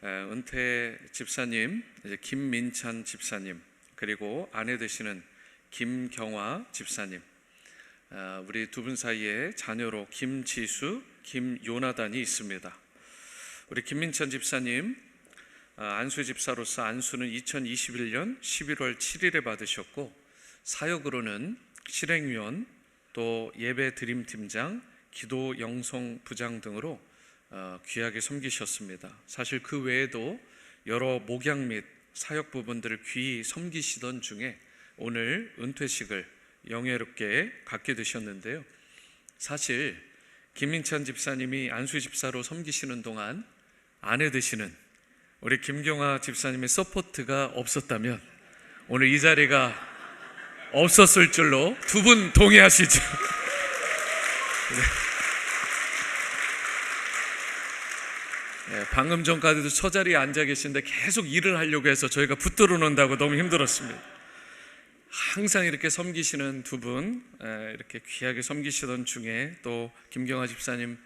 은퇴 집사님, 이제 김민찬 집사님, 그리고 아내 되시는 김경화 집사님, 우리 두 분 사이에 자녀로 김지수, 김요나단이 있습니다. 우리 김민찬 집사님, 안수 집사로서 안수는 2021년 11월 7일에 받으셨고, 사역으로는 실행위원, 또 예배 드림팀장, 기도 영성 부장 등으로 귀하게 섬기셨습니다. 사실 그 외에도 여러 목양 및 사역 부분들을 귀히 섬기시던 중에 오늘 은퇴식을 영예롭게 갖게 되셨는데요. 사실 김민찬 집사님이 안수 집사로 섬기시는 동안 아내 되시는 우리 김경아 집사님의 서포트가 없었다면 오늘 이 자리가 없었을 줄로 두 분 동의하시죠? 네, 방금 전까지도 처자리에 앉아 계신데 계속 일을 하려고 해서 저희가 붙들어 놓는다고 너무 힘들었습니다. 항상 이렇게 섬기시는 두 분, 이렇게 귀하게 섬기시던 중에 또 김경아 집사님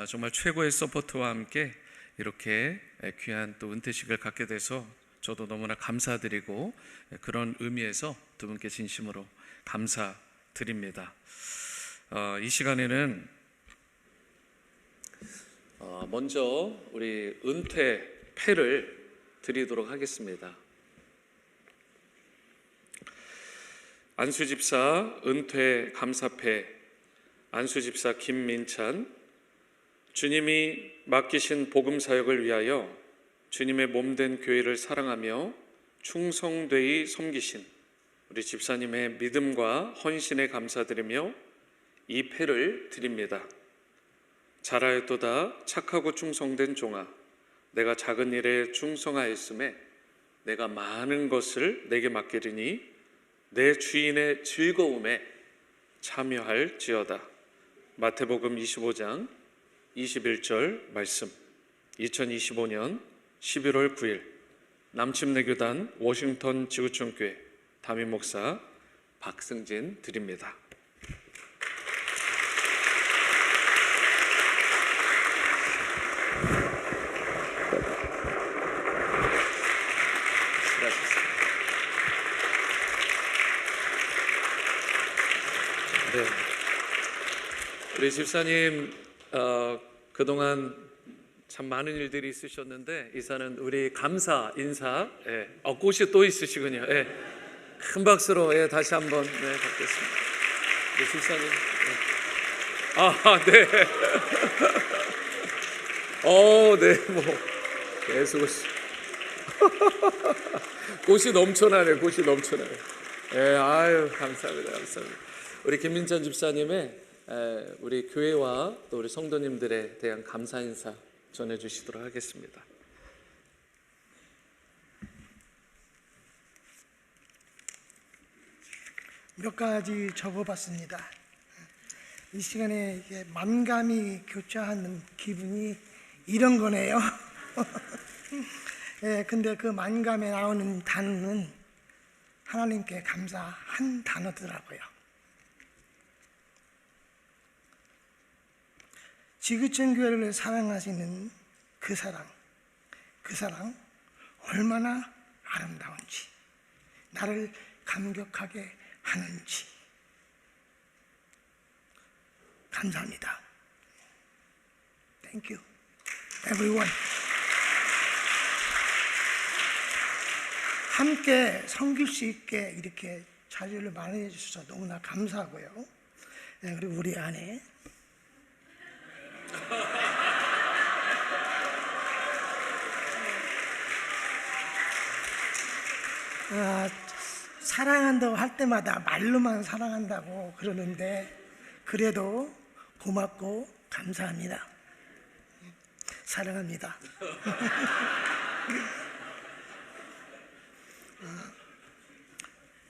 정말 최고의 서포트와 함께 이렇게 귀한 또 은퇴식을 갖게 돼서 저도 너무나 감사드리고 그런 의미에서 두 분께 진심으로 감사드립니다. 이 시간에는 먼저 우리 은퇴패를 드리도록 하겠습니다. 안수집사 은퇴 감사패, 안수집사 김민찬. 주님이 맡기신 복음사역을 위하여 주님의 몸된 교회를 사랑하며 충성되이 섬기신 우리 집사님의 믿음과 헌신에 감사드리며 이 패를 드립니다. 잘하였도다 착하고 충성된 종아, 내가 작은 일에 충성하였음에 내가 많은 것을 내게 맡기리니 내 주인의 즐거움에 참여할지어다. 마태복음 25장 21절 말씀. 2025년 11월 9일 남침내교단 워싱턴 지구촌교회 담임 목사 박승진 드립니다. 네. 우리 집사님 그동안 참 많은 일들이 있으셨는데 이사는 우리 감사 인사 꽃이 또 있으시군요. 큰 박수로 다시 한번 받겠습니다. 우리 집사님. 네. 네. 뭐 계속 꽃이 넘쳐나네. 꽃이 넘쳐나네. 아유 감사합니다. 감사합니다. 우리 김민찬 집사님의 우리 교회와 또 우리 성도님들에 대한 감사 인사 전해주시도록 하겠습니다. 몇 가지 적어봤습니다. 이 시간에 만감이 교차하는 기분이 이런 거네요. 근데 그 만감에 나오는 단어는 하나님께 감사한 단어더라고요. 지구촌 교회를 사랑하시는 그 사랑 얼마나 아름다운지, 나를 감격하게 하는지 감사합니다. Thank you, everyone. 함께 섬길 수 있게 이렇게 자리를 마련해 주셔서 너무나 감사하고요. 그리고 우리 아내 사랑한다고 할 때마다 말로만 사랑한다고 그러는데 그래도 고맙고 감사합니다. 사랑합니다.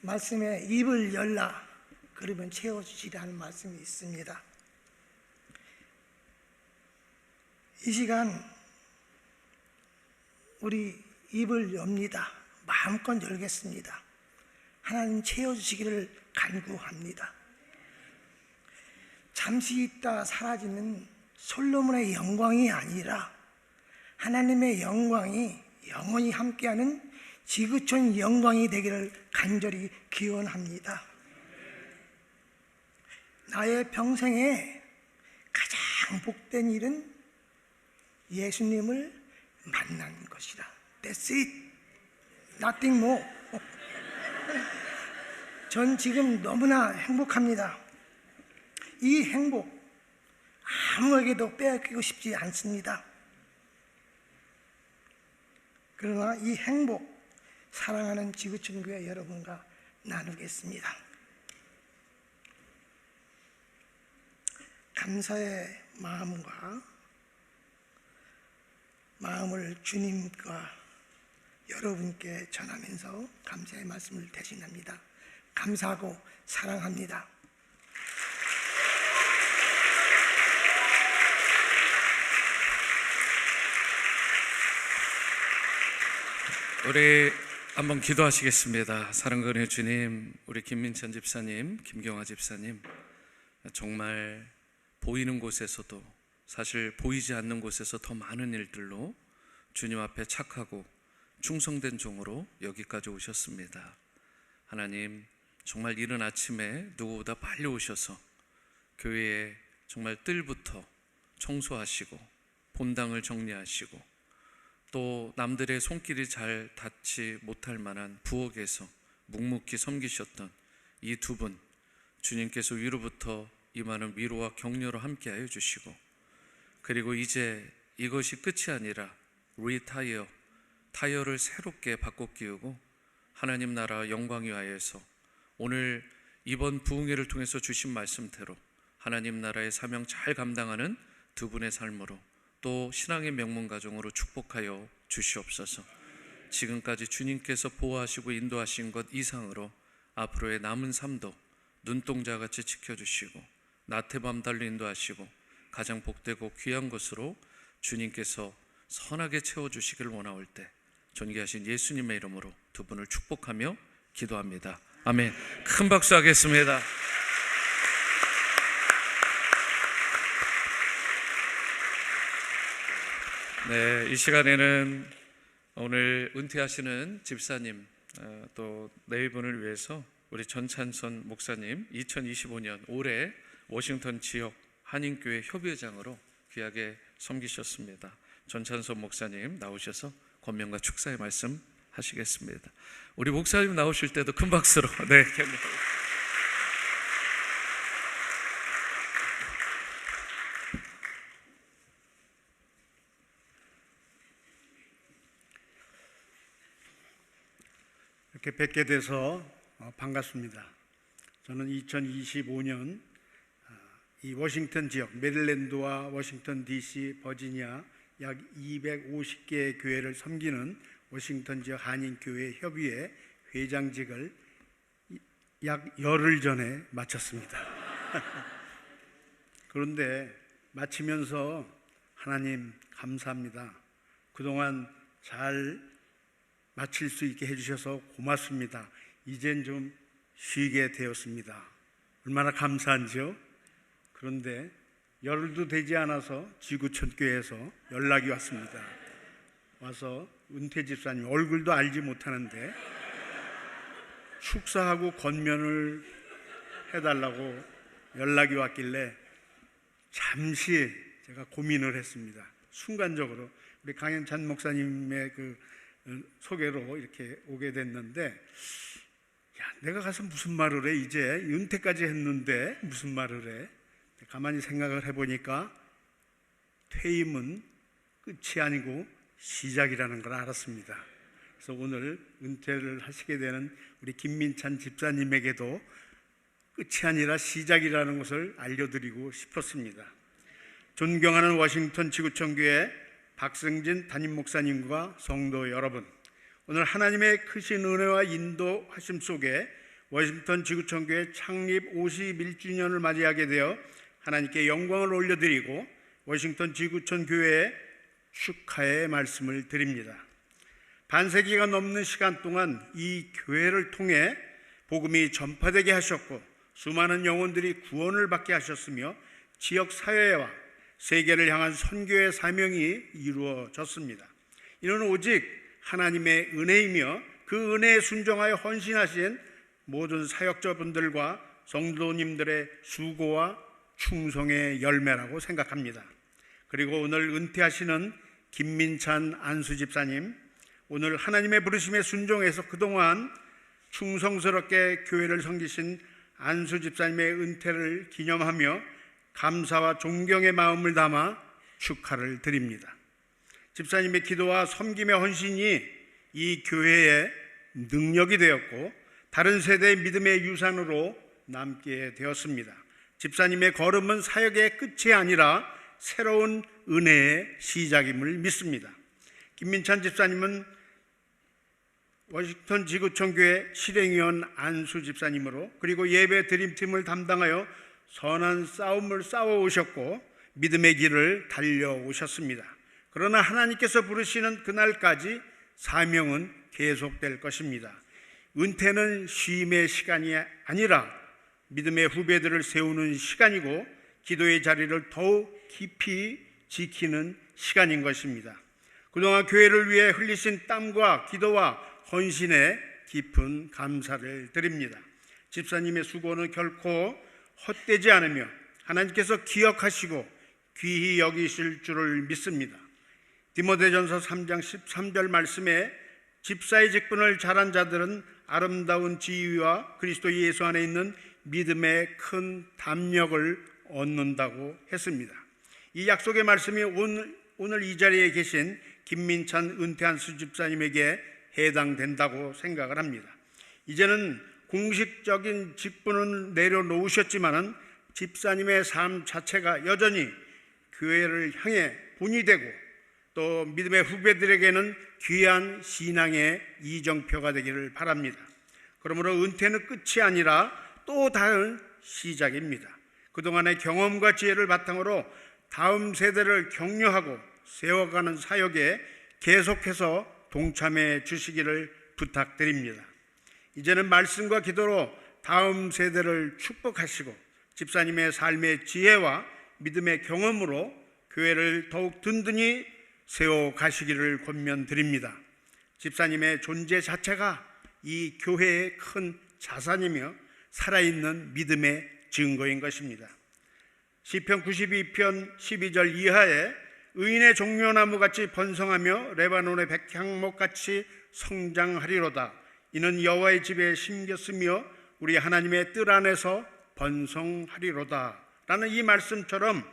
말씀에 입을 열라 그러면 채워주시라는 말씀이 있습니다. 이 시간 우리 입을 엽니다. 마음껏 열겠습니다. 하나님 채워주시기를 간구합니다. 잠시 있다 사라지는 솔로몬의 영광이 아니라 하나님의 영광이 영원히 함께하는 지구촌 영광이 되기를 간절히 기원합니다. 나의 평생에 가장 복된 일은 예수님을 만난 것이다. That's it. Nothing more. 전 지금 너무나 행복합니다. 이 행복 아무에게도 빼앗기고 싶지 않습니다. 그러나 이 행복 사랑하는 지구촌 교회 여러분과 나누겠습니다. 감사의 마음을 주님과 여러분께 전하면서 감사의 말씀을 대신합니다. 감사하고 사랑합니다. 우리 한번 기도하시겠습니다. 사랑과 은혜 주님, 우리 김민찬 집사님, 김경화 집사님, 정말 보이는 곳에서도 사실 보이지 않는 곳에서 더 많은 일들로 주님 앞에 착하고 충성된 종으로 여기까지 오셨습니다. 하나님, 정말 이른 아침에 누구보다 빨리 오셔서 교회에 정말 뜰부터 청소하시고 본당을 정리하시고 또 남들의 손길이 잘 닿지 못할 만한 부엌에서 묵묵히 섬기셨던 이 두 분, 주님께서 위로부터 임하는 위로와 격려로 함께하여 주시고, 그리고 이제 이것이 끝이 아니라 타이어를 새롭게 바꿔 끼우고 하나님 나라 영광 위하여서 오늘 이번 부흥회를 통해서 주신 말씀대로 하나님 나라의 사명 잘 감당하는 두 분의 삶으로 또 신앙의 명문 가정으로 축복하여 주시옵소서. 지금까지 주님께서 보호하시고 인도하신 것 이상으로 앞으로의 남은 삶도 눈동자같이 지켜주시고 나태밤 달로 인도하시고 가장 복되고 귀한 것으로 주님께서 선하게 채워주시기를 원하올 때 존귀하신 예수님의 이름으로 두 분을 축복하며 기도합니다. 아멘. 큰 박수 하겠습니다. 네, 이 시간에는 오늘 은퇴하시는 집사님 또 네 분을 위해서 우리 전찬선 목사님 2025년 올해 워싱턴 지역 한인교회 협의회장으로 귀하게 섬기셨습니다. 전찬선 목사님 나오셔서 권면과 축사의 말씀 하시겠습니다. 우리 목사님 나오실 때도 큰 박수로 네. 이렇게 뵙게 돼서 반갑습니다. 저는 2025년 이 워싱턴 지역, 메릴랜드와 워싱턴 DC, 버지니아 약 250개의 교회를 섬기는 워싱턴 지역 한인교회 협의회 회장직을 약 열흘 전에 마쳤습니다. 그런데 마치면서 하나님 감사합니다. 그동안 잘 마칠 수 있게 해주셔서 고맙습니다. 이젠 좀 쉬게 되었습니다. 얼마나 감사한지요? 그런데 열흘도 되지 않아서 지구촌교회에서 연락이 왔습니다. 와서 은퇴 집사님 얼굴도 알지 못하는데 축사하고 권면을 해달라고 연락이 왔길래 잠시 제가 고민을 했습니다. 순간적으로 우리 강현찬 목사님의 그 소개로 이렇게 오게 됐는데, 야, 내가 가서 무슨 말을 해? 이제 은퇴까지 했는데 무슨 말을 해? 가만히 생각을 해보니까 퇴임은 끝이 아니고 시작이라는 걸 알았습니다. 그래서 오늘 은퇴를 하시게 되는 우리 김민찬 집사님에게도 끝이 아니라 시작이라는 것을 알려드리고 싶었습니다. 존경하는 워싱턴 지구촌교회 박승진 담임 목사님과 성도 여러분, 오늘 하나님의 크신 은혜와 인도하심 속에 워싱턴 지구촌교회 창립 51주년을 맞이하게 되어 하나님께 영광을 올려드리고 워싱턴 지구촌교회에 축하의 말씀을 드립니다. 반세기가 넘는 시간 동안 이 교회를 통해 복음이 전파되게 하셨고 수많은 영혼들이 구원을 받게 하셨으며 지역 사회와 세계를 향한 선교의 사명이 이루어졌습니다. 이는 오직 하나님의 은혜이며 그 은혜에 순종하여 헌신하신 모든 사역자분들과 성도님들의 수고와 충성의 열매라고 생각합니다. 그리고 오늘 은퇴하시는 김민찬 안수 집사님, 오늘 하나님의 부르심에 순종해서 그동안 충성스럽게 교회를 섬기신 안수 집사님의 은퇴를 기념하며 감사와 존경의 마음을 담아 축하를 드립니다. 집사님의 기도와 섬김의 헌신이 이 교회의 능력이 되었고 다른 세대의 믿음의 유산으로 남게 되었습니다. 집사님의 걸음은 사역의 끝이 아니라 새로운 은혜의 시작임을 믿습니다. 김민찬 집사님은 워싱턴 지구촌 교회 실행위원 안수 집사님으로, 그리고 예배 드림팀을 담당하여 선한 싸움을 싸워오셨고 믿음의 길을 달려오셨습니다. 그러나 하나님께서 부르시는 그날까지 사명은 계속될 것입니다. 은퇴는 쉼의 시간이 아니라 믿음의 후배들을 세우는 시간이고 기도의 자리를 더욱 깊이 지키는 시간인 것입니다. 그동안 교회를 위해 흘리신 땀과 기도와 헌신에 깊은 감사를 드립니다. 집사님의 수고는 결코 헛되지 않으며 하나님께서 기억하시고 귀히 여기실 줄을 믿습니다. 디모데전서 3장 13절 말씀에 집사의 직분을 잘한 자들은 아름다운 지위와 그리스도 예수 안에 있는 믿음의 큰 담력을 얻는다고 했습니다. 이 약속의 말씀이 오늘 이 자리에 계신 김민찬 은퇴한 수집사님에게 해당된다고 생각을 합니다. 이제는 공식적인 직분은 내려놓으셨지만은 집사님의 삶 자체가 여전히 교회를 향해 본이 되고 또 믿음의 후배들에게는 귀한 신앙의 이정표가 되기를 바랍니다. 그러므로 은퇴는 끝이 아니라 또 다른 시작입니다. 그동안의 경험과 지혜를 바탕으로 다음 세대를 격려하고 세워가는 사역에 계속해서 동참해 주시기를 부탁드립니다. 이제는 말씀과 기도로 다음 세대를 축복하시고 집사님의 삶의 지혜와 믿음의 경험으로 교회를 더욱 든든히 세워 가시기를 권면드립니다. 집사님의 존재 자체가 이 교회의 큰 자산이며 살아있는 믿음의 증거인 것입니다. 시편 92편 12절 이하에 의인의 종려나무같이 번성하며 레바논의 백향목같이 성장하리로다. 이는 여호와의 집에 심겼으며 우리 하나님의 뜰 안에서 번성하리로다 라는 이 말씀처럼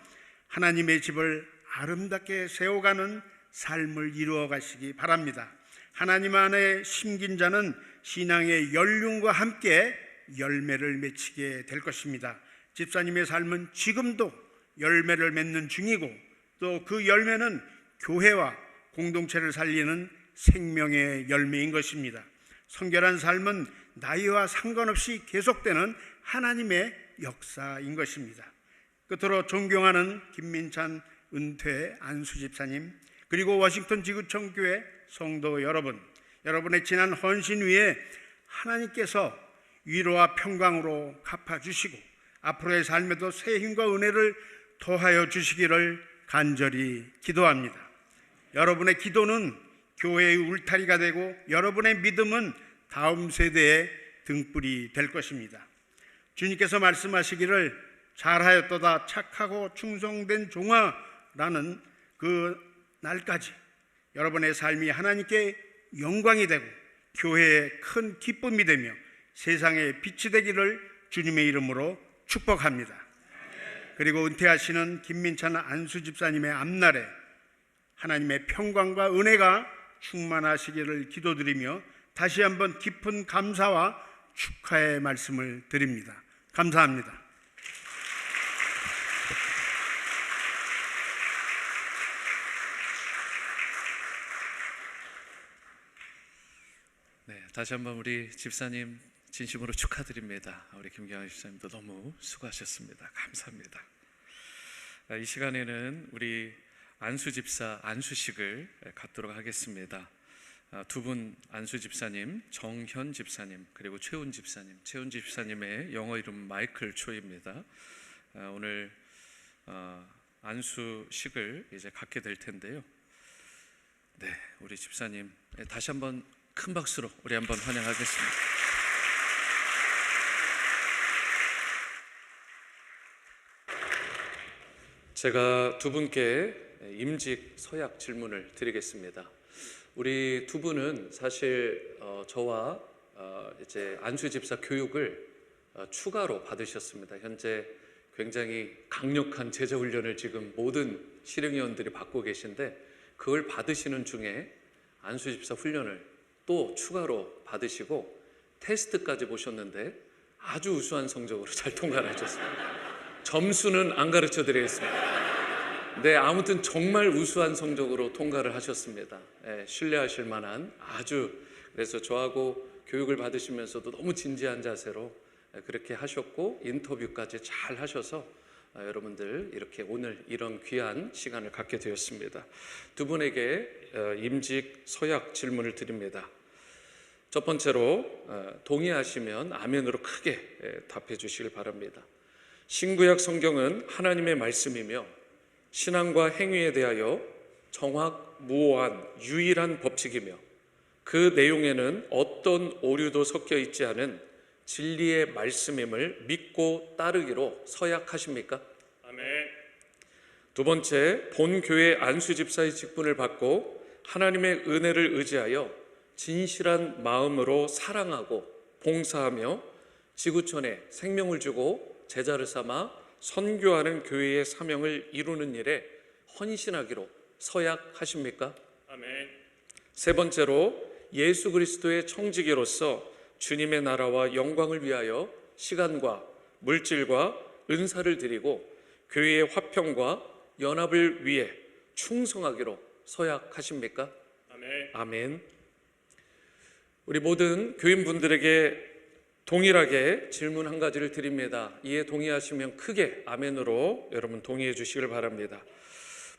하나님의 집을 아름답게 세워가는 삶을 이루어 가시기 바랍니다. 하나님 안에 심긴 자는 신앙의 연륜과 함께 열매를 맺히게 될 것입니다. 집사님의 삶은 지금도 열매를 맺는 중이고 또 그 열매는 교회와 공동체를 살리는 생명의 열매인 것입니다. 성결한 삶은 나이와 상관없이 계속되는 하나님의 역사인 것입니다. 끝으로 존경하는 김민찬 은퇴 안수 집사님, 그리고 워싱턴 지구촌 교회 성도 여러분, 여러분의 지난 헌신 위에 하나님께서 위로와 평강으로 갚아주시고 앞으로의 삶에도 새 힘과 은혜를 더하여 주시기를 간절히 기도합니다. 여러분의 기도는 교회의 울타리가 되고 여러분의 믿음은 다음 세대의 등불이 될 것입니다. 주님께서 말씀하시기를 잘하였도다 착하고 충성된 종아라는 그 날까지 여러분의 삶이 하나님께 영광이 되고 교회의 큰 기쁨이 되며 세상의 빛이 되기를 주님의 이름으로 축복합니다. 그리고 은퇴하시는 김민찬 안수 집사님의 앞날에 하나님의 평강과 은혜가 충만하시기를 기도드리며 다시 한번 깊은 감사와 축하의 말씀을 드립니다. 감사합니다. 네, 다시 한번 우리 집사님 진심으로 축하드립니다. 우리 김경환 집사님도 너무 수고하셨습니다. 감사합니다. 이 시간에는 우리 안수 집사 안수식을 갖도록 하겠습니다. 두 분 안수 집사님, 정현 집사님 그리고 최훈 집사님. 최훈 집사님의 영어 이름 마이클 초입니다. 오늘 안수식을 이제 갖게 될 텐데요. 네, 우리 집사님 다시 한번 큰 박수로 우리 한번 환영하겠습니다. 제가 두 분께 임직 서약 질문을 드리겠습니다. 우리 두 분은 사실 저와 이제 안수 집사 교육을 추가로 받으셨습니다. 현재 굉장히 강력한 제자 훈련을 지금 모든 실행위원들이 받고 계신데 그걸 받으시는 중에 안수 집사 훈련을 또 추가로 받으시고 테스트까지 보셨는데 아주 우수한 성적으로 잘 통과를 하셨습니다. 점수는 안 가르쳐 드리겠습니다. 네, 아무튼 정말 우수한 성적으로 통과를 하셨습니다. 신뢰하실 만한 아주, 그래서 저하고 교육을 받으시면서도 너무 진지한 자세로 그렇게 하셨고 인터뷰까지 잘 하셔서 여러분들 이렇게 오늘 이런 귀한 시간을 갖게 되었습니다. 두 분에게 임직 서약 질문을 드립니다. 첫 번째로 동의하시면 아멘으로 크게 답해 주시길 바랍니다. 신구약 성경은 하나님의 말씀이며 신앙과 행위에 대하여 정확무오한 유일한 법칙이며 그 내용에는 어떤 오류도 섞여 있지 않은 진리의 말씀임을 믿고 따르기로 서약하십니까? 아멘. 두 번째, 본 교회 안수 집사의 직분을 받고 하나님의 은혜를 의지하여 진실한 마음으로 사랑하고 봉사하며 지구촌에 생명을 주고 제자를 삼아 선교하는 교회의 사명을 이루는 일에 헌신하기로 서약하십니까? 아멘. 세 번째로, 예수 그리스도의 청지기로서 주님의 나라와 영광을 위하여 시간과 물질과 은사를 드리고 교회의 화평과 연합을 위해 충성하기로 서약하십니까? 아멘. 아멘. 우리 모든 교인분들에게 동일하게 질문 한 가지를 드립니다. 이에 동의하시면 크게 아멘으로 여러분 동의해 주시길 바랍니다.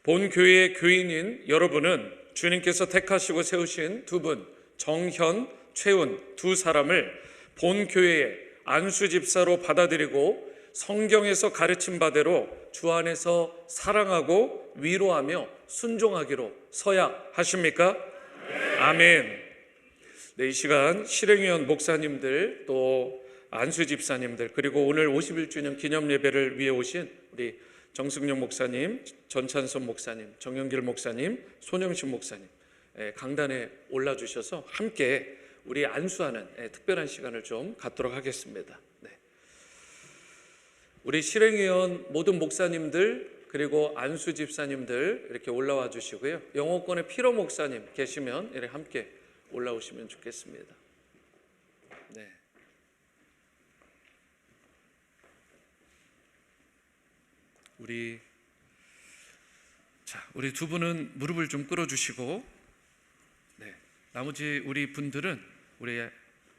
본 교회의 교인인 여러분은 주님께서 택하시고 세우신 두 분, 정현, 최운 두 사람을 본 교회의 안수 집사로 받아들이고 성경에서 가르친 바대로 주 안에서 사랑하고 위로하며 순종하기로 서약하십니까? 아멘. 네, 이 시간 실행위원 목사님들 또 안수 집사님들 그리고 오늘 51주년 기념 예배를 위해 오신 우리 정승용 목사님, 전찬선 목사님, 정영길 목사님, 손영신 목사님 강단에 올라주셔서 함께 우리 안수하는 특별한 시간을 좀 갖도록 하겠습니다. 네. 우리 실행위원 모든 목사님들 그리고 안수 집사님들 이렇게 올라와 주시고요. 영어권의 피로 목사님 계시면 이렇게 함께 올라오시면 좋겠습니다. 네. 우리 두 분은 무릎을 좀 꿇어주시고, 네. 나머지 우리 분들은 우리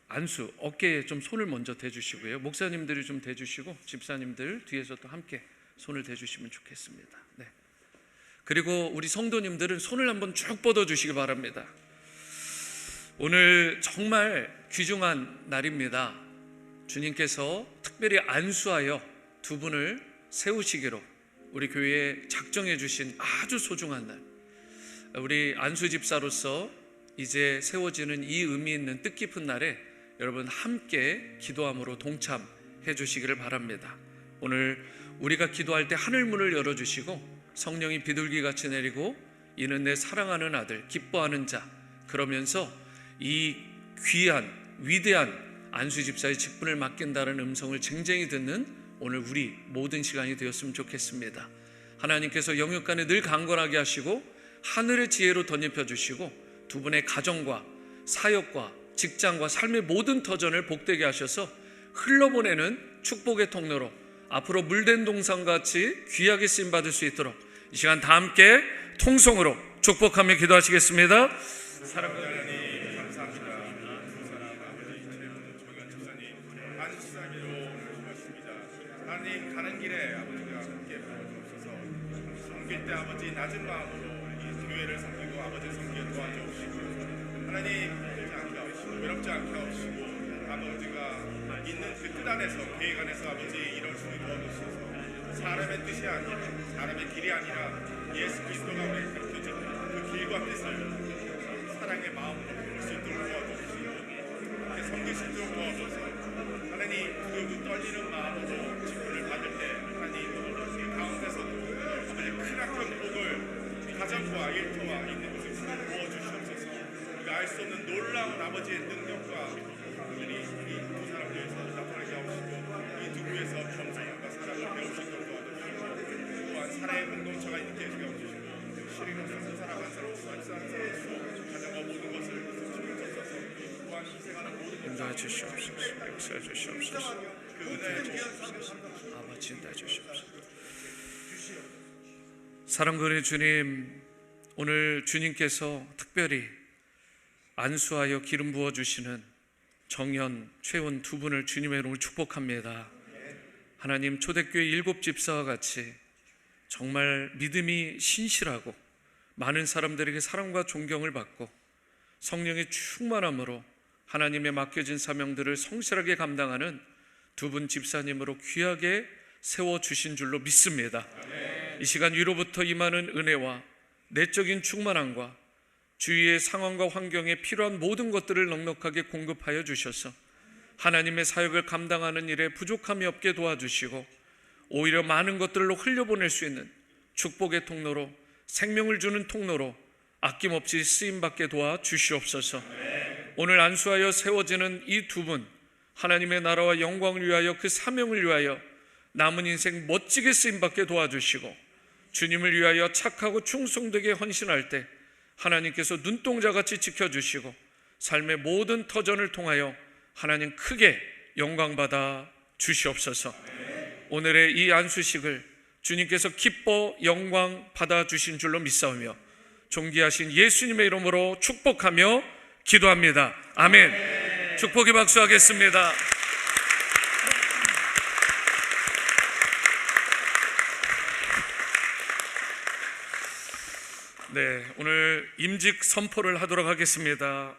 안수 어깨에 좀 손을 먼저 대주시고요. 목사님들이 좀 대주시고 집사님들 뒤에서 또 함께 손을 대주시면 좋겠습니다. 네. 그리고 우리 성도님들은 손을 한번 쭉 뻗어주시기 바랍니다. 오늘 정말 귀중한 날입니다. 주님께서 특별히 안수하여 두 분을 세우시기로 우리 교회에 작정해 주신 아주 소중한 날, 우리 안수 집사로서 이제 세워지는 이 의미 있는 뜻깊은 날에 여러분 함께 기도함으로 동참해 주시기를 바랍니다. 오늘 우리가 기도할 때 하늘문을 열어주시고 성령이 비둘기같이 내리고 이는 내 사랑하는 아들 기뻐하는 자, 그러면서 이 귀한 위대한 안수 집사의 직분을 맡긴다는 음성을 쟁쟁히 듣는 오늘 우리 모든 시간이 되었으면 좋겠습니다. 하나님께서 영육간에 늘 강건하게 하시고 하늘의 지혜로 덧입혀 주시고 두 분의 가정과 사역과 직장과 삶의 모든 터전을 복되게 하셔서 흘러보내는 축복의 통로로 앞으로 물된 동산같이 귀하게 쓰임받을 수 있도록 이 시간 다 함께 통성으로 축복하며 기도하시겠습니다. 사랑하는 하나님 감사합니다. 두 사람 아버지 최훈 조현 집사님 안수사님으로 오셨습니다. 하나님 가는 길에 아버지가 함께 보여주셔서 섬길 때 아버지 낮은 마음으로 이 교회를 섬기고 아버지를 섬기게 도와주시고 하나님 힘들지 않게 하시고 외롭지 않게 하시고 아버지가 있는 그 뜻 안에서 계획 안에서 아버지 이럴 수 있게 도와주셔서 사람의 뜻이 아니라 사람의 길이 아니라 예수 그리스도가 우리를 가르쳐준 그 길과 뜻을 사랑의 마음으로 볼 수 있도록 도와주시고 이렇게 섬길 수 있도록 도와주셔서 하나님 그 떨리는 마음으로 직분을 받을 때 하나님 이 가운데서도 아버지 크나큰 복을 가정과 일터와 있는 것을 부어주시옵소서. 우리가 알 수 없는 놀라운 아버지의 능력과 그들이 이 두 사람 위해서 나타나게 하시고 이 두 부에서 겸손함과 사랑을 배울 수 있도록 도와주시고 또한 사랑의 공동체가 있게 해주시고 실행으로서 한 사람 한 사람 한 사람 가정과 모든 것을 주옵소서. 또한 인도해 주시옵소서. 역사해 주시옵소서. 인도해 주시옵소서. 아버지 인도해 주시옵소서. 사랑하는 주님, 오늘 주님께서 특별히 안수하여 기름 부어 주시는 정현, 최훈 두 분을 주님의 이름으로 축복합니다. 하나님, 초대교회 7 집사와 같이 정말 믿음이 신실하고 많은 사람들에게 사랑과 존경을 받고 성령의 충만함으로 하나님의 맡겨진 사명들을 성실하게 감당하는 두 분 집사님으로 귀하게 세워주신 줄로 믿습니다. 이 시간 위로부터 임하는 은혜와 내적인 충만함과 주위의 상황과 환경에 필요한 모든 것들을 넉넉하게 공급하여 주셔서 하나님의 사역을 감당하는 일에 부족함이 없게 도와주시고 오히려 많은 것들로 흘려보낼 수 있는 축복의 통로로, 생명을 주는 통로로 아낌없이 쓰임받게 도와주시옵소서. 오늘 안수하여 세워지는 이 두 분, 하나님의 나라와 영광을 위하여, 그 사명을 위하여 남은 인생 멋지게 쓰임받게 도와주시고 주님을 위하여 착하고 충성되게 헌신할 때 하나님께서 눈동자같이 지켜주시고 삶의 모든 터전을 통하여 하나님 크게 영광받아 주시옵소서. 오늘의 이 안수식을 주님께서 기뻐 영광 받아주신 줄로 믿사오며 존귀하신 예수님의 이름으로 축복하며 기도합니다. 아멘. 축복의 박수 하겠습니다. 네, 오늘 임직 선포를 하도록 하겠습니다.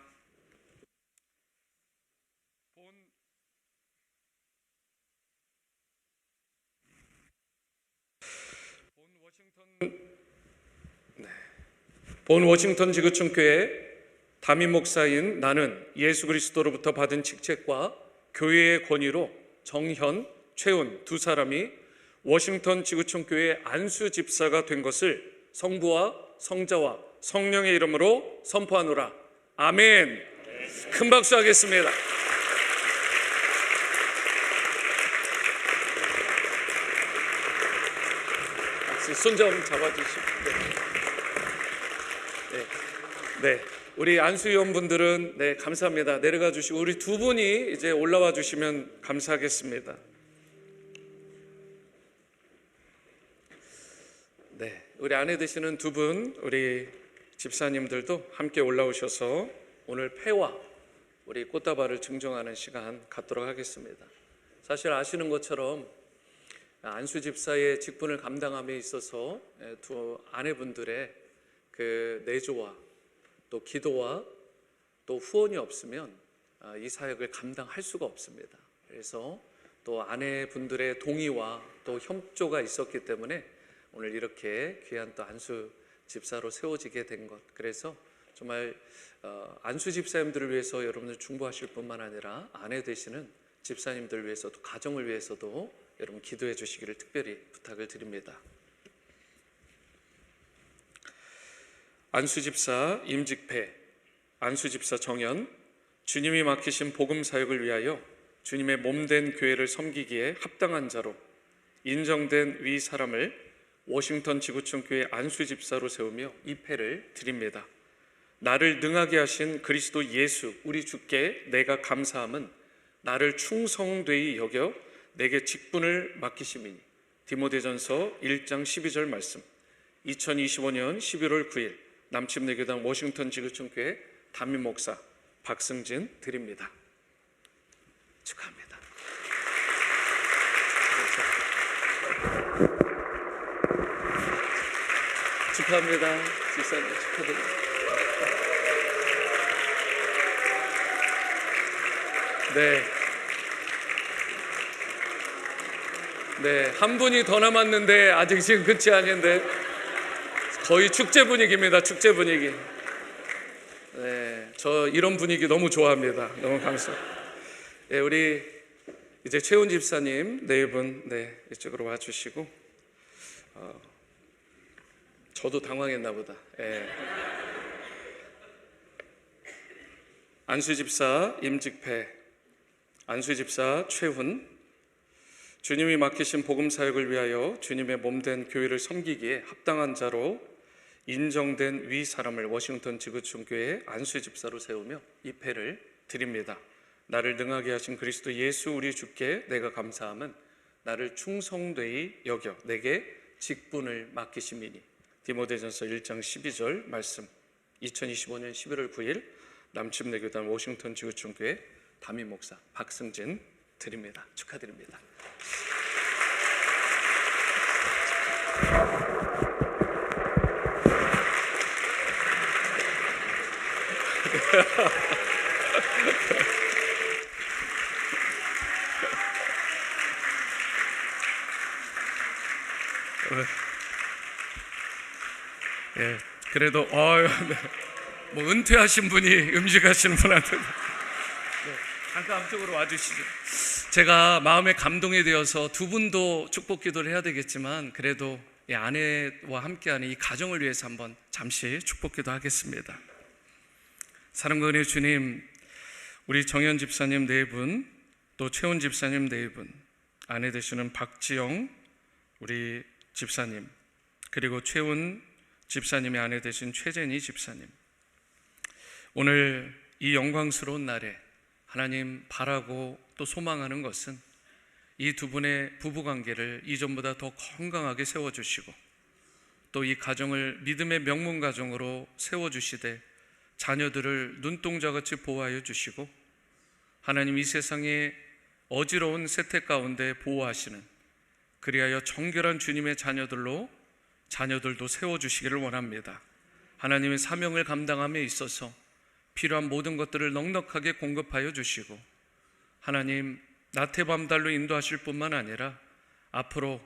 본 워싱턴 지구촌 교회 담임 목사인 나는 예수 그리스도로부터 받은 직책과 교회의 권위로 정현, 최훈 두 사람이 워싱턴 지구촌 교회 안수 집사가 된 것을 성부와 성자와 성령의 이름으로 선포하노라. 아멘. 큰 박수 하겠습니다. 손 좀 잡아주시고. 네, 우리 안수위원분들은 네, 감사합니다. 내려가 주시고 우리 두 분이 이제 올라와 주시면 감사하겠습니다. 네, 우리 아내 되시는 두 분, 우리 집사님들도 함께 올라오셔서 오늘 폐와 우리 꽃다발을 증정하는 시간 갖도록 하겠습니다. 사실 아시는 것처럼 안수 집사의 직분을 감당함에 있어서 두 아내분들의 그 내조와 또 기도와 또 후원이 없으면 이 사역을 감당할 수가 없습니다. 그래서 또 아내분들의 동의와 또 협조가 있었기 때문에 오늘 이렇게 귀한 또 안수 집사로 세워지게 된 것, 그래서 정말 안수 집사님들을 위해서 여러분들 중보하실 뿐만 아니라 아내 되시는 집사님들을 위해서도, 가정을 위해서도 여러분 기도해 주시기를 특별히 부탁을 드립니다. 안수집사 임직패, 안수집사 정현, 주님이 맡기신 복음 사역을 위하여 주님의 몸된 교회를 섬기기에 합당한 자로 인정된 위 사람을 워싱턴 지구촌 교회 안수집사로 세우며 이 패를 드립니다. 나를 능하게 하신 그리스도 예수 우리 주께 내가 감사함은 나를 충성되이 여겨 내게 직분을 맡기심이니. 디모데전서 1장 12절 말씀. 2025년 11월 9일 남침내교단 워싱턴 지구촌 교회 담임 목사 박승진 드립니다. 축하합니다. 축하합니다. 집사님 축하드립니다. 네, 한 분이 더 남았는데 아직 지금 끝이 아닌데 거의 축제 분위기입니다. 축제 분위기. 네, 저 이런 분위기 너무 좋아합니다. 너무 감사합니다. 네, 우리 이제 최훈 집사님 네 분 이쪽으로 와주시고 저도 당황했나 보다. 네. 안수집사 임직패, 안수집사 최훈, 주님이 맡기신 복음 사역을 위하여 주님의 몸된 교회를 섬기기에 합당한 자로 인정된 위 사람을 워싱턴 지구촌 교회 안수집사로 세우며 이 패를 드립니다. 나를 능하게 하신 그리스도 예수 우리 주께 내가 감사함은 나를 충성되이 여겨 내게 직분을 맡기심이니. 디모데전서 1장 12절 말씀. 2025년 11월 9일 남침내교단 워싱턴 지구촌 교회 담임 목사 박승진 드립니다. 축하드립니다. 예, 그래도 네. 뭐 은퇴하신 분이 음식하시는 분한테 잠깐 앞쪽으로 와주시죠. 제가 마음에 감동이 되어서 두 분도 축복 기도를 해야 되겠지만 그래도 이 아내와 함께하는 이 가정을 위해서 한번 잠시 축복 기도하겠습니다. 사랑과 은혜 주님, 우리 정현 집사님 네 분, 또 최훈 집사님 네 분, 아내 되시는 박지영 우리 집사님, 그리고 최훈 집사님의 아내 되신 최재니 집사님, 오늘 이 영광스러운 날에 하나님 바라고 또 소망하는 것은 이 두 분의 부부관계를 이전보다 더 건강하게 세워주시고 또 이 가정을 믿음의 명문 가정으로 세워주시되 자녀들을 눈동자같이 보호하여 주시고 하나님 이 세상에 어지러운 세태 가운데 보호하시는, 그리하여 정결한 주님의 자녀들로 자녀들도 세워주시기를 원합니다. 하나님의 사명을 감당함에 있어서 필요한 모든 것들을 넉넉하게 공급하여 주시고 하나님 나태밤달로 인도하실 뿐만 아니라 앞으로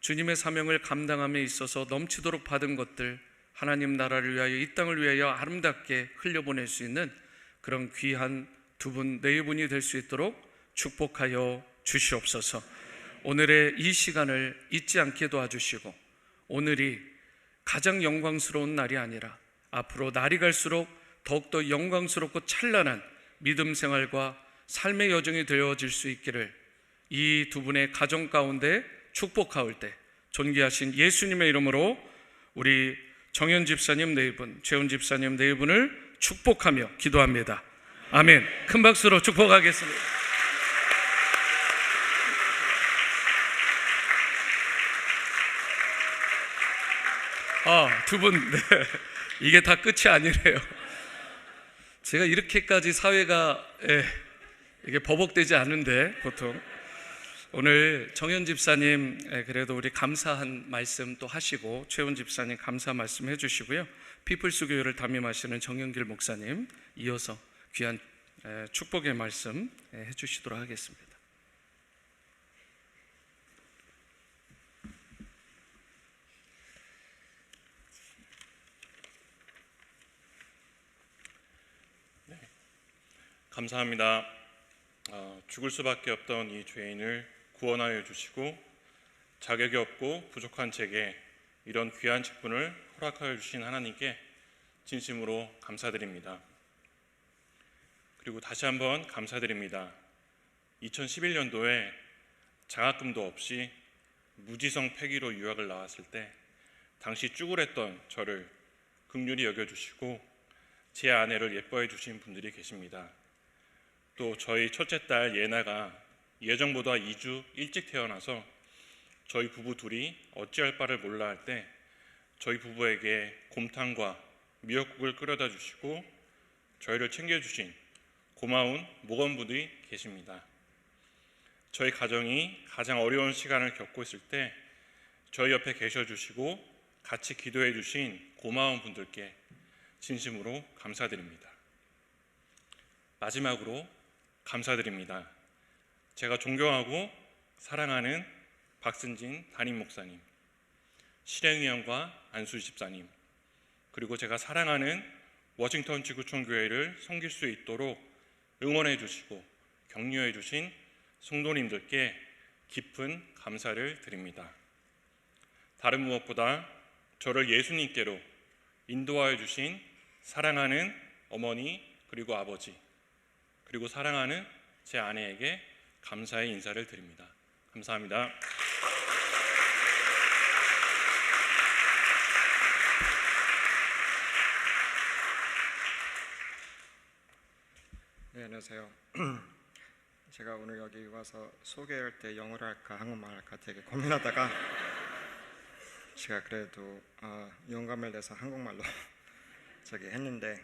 주님의 사명을 감당함에 있어서 넘치도록 받은 것들 하나님 나라를 위하여 이 땅을 위하여 아름답게 흘려보낼 수 있는 그런 귀한 두 분, 네 분이 될 수 있도록 축복하여 주시옵소서. 오늘의 이 시간을 잊지 않게 도와주시고 오늘이 가장 영광스러운 날이 아니라 앞으로 날이 갈수록 더욱더 영광스럽고 찬란한 믿음 생활과 삶의 여정이 되어질 수 있기를 이 두 분의 가정 가운데 축복하올 때 존귀하신 예수님의 이름으로 우리 정현 집사님 네 분, 최훈 집사님 네 분을 축복하며 기도합니다. 아멘. 큰 박수로 축복하겠습니다. 두 분, 네. 이게 다 끝이 아니래요. 제가 이렇게까지 사회가 이게 버벅대지 않은데 보통 오늘 정현 집사님 그래도 우리 감사한 말씀 또 하시고 최훈 집사님 감사 말씀 해주시고요. 피플스 교회를 담임하시는 정영길 목사님 이어서 귀한 축복의 말씀 해주시도록 하겠습니다. 감사합니다. 죽을 수밖에 없던 이 죄인을 구원하여 주시고 자격이 없고 부족한 제게 이런 귀한 직분을 허락하여 주신 하나님께 진심으로 감사드립니다. 그리고 다시 한번 감사드립니다. 2011년도에 장학금도 없이 무지성 폐기로 유학을 나왔을 때 당시 쭈그랬던 저를 긍휼히 여겨주시고 제 아내를 예뻐해 주신 분들이 계십니다. 또 저희 첫째 딸 예나가 예정보다 2주 일찍 태어나서 저희 부부 둘이 어찌할 바를 몰라 할 때 저희 부부에게 곰탕과 미역국을 끓여다 주시고 저희를 챙겨주신 고마운 목원분들이 계십니다. 저희 가정이 가장 어려운 시간을 겪고 있을 때 저희 옆에 계셔주시고 같이 기도해 주신 고마운 분들께 진심으로 감사드립니다. 마지막으로 감사드립니다. 제가 존경하고 사랑하는 박승진 담임 목사님, 실행위원과 안수 집사님, 그리고 제가 사랑하는 워싱턴 지구촌 교회를 섬길 수 있도록 응원해 주시고 격려해 주신 성도님들께 깊은 감사를 드립니다. 다른 무엇보다 저를 예수님께로 인도하여 주신 사랑하는 어머니 그리고 아버지, 그리고 사랑하는 제 아내에게 감사의 인사를 드립니다. 감사합니다. 안녕하세요. 제가 오늘 여기 와서 소개할 때 영어로 할까 한국말 할까 되게 고민하다가 제가 그래도 영감을 내서 한국말로 저기 했는데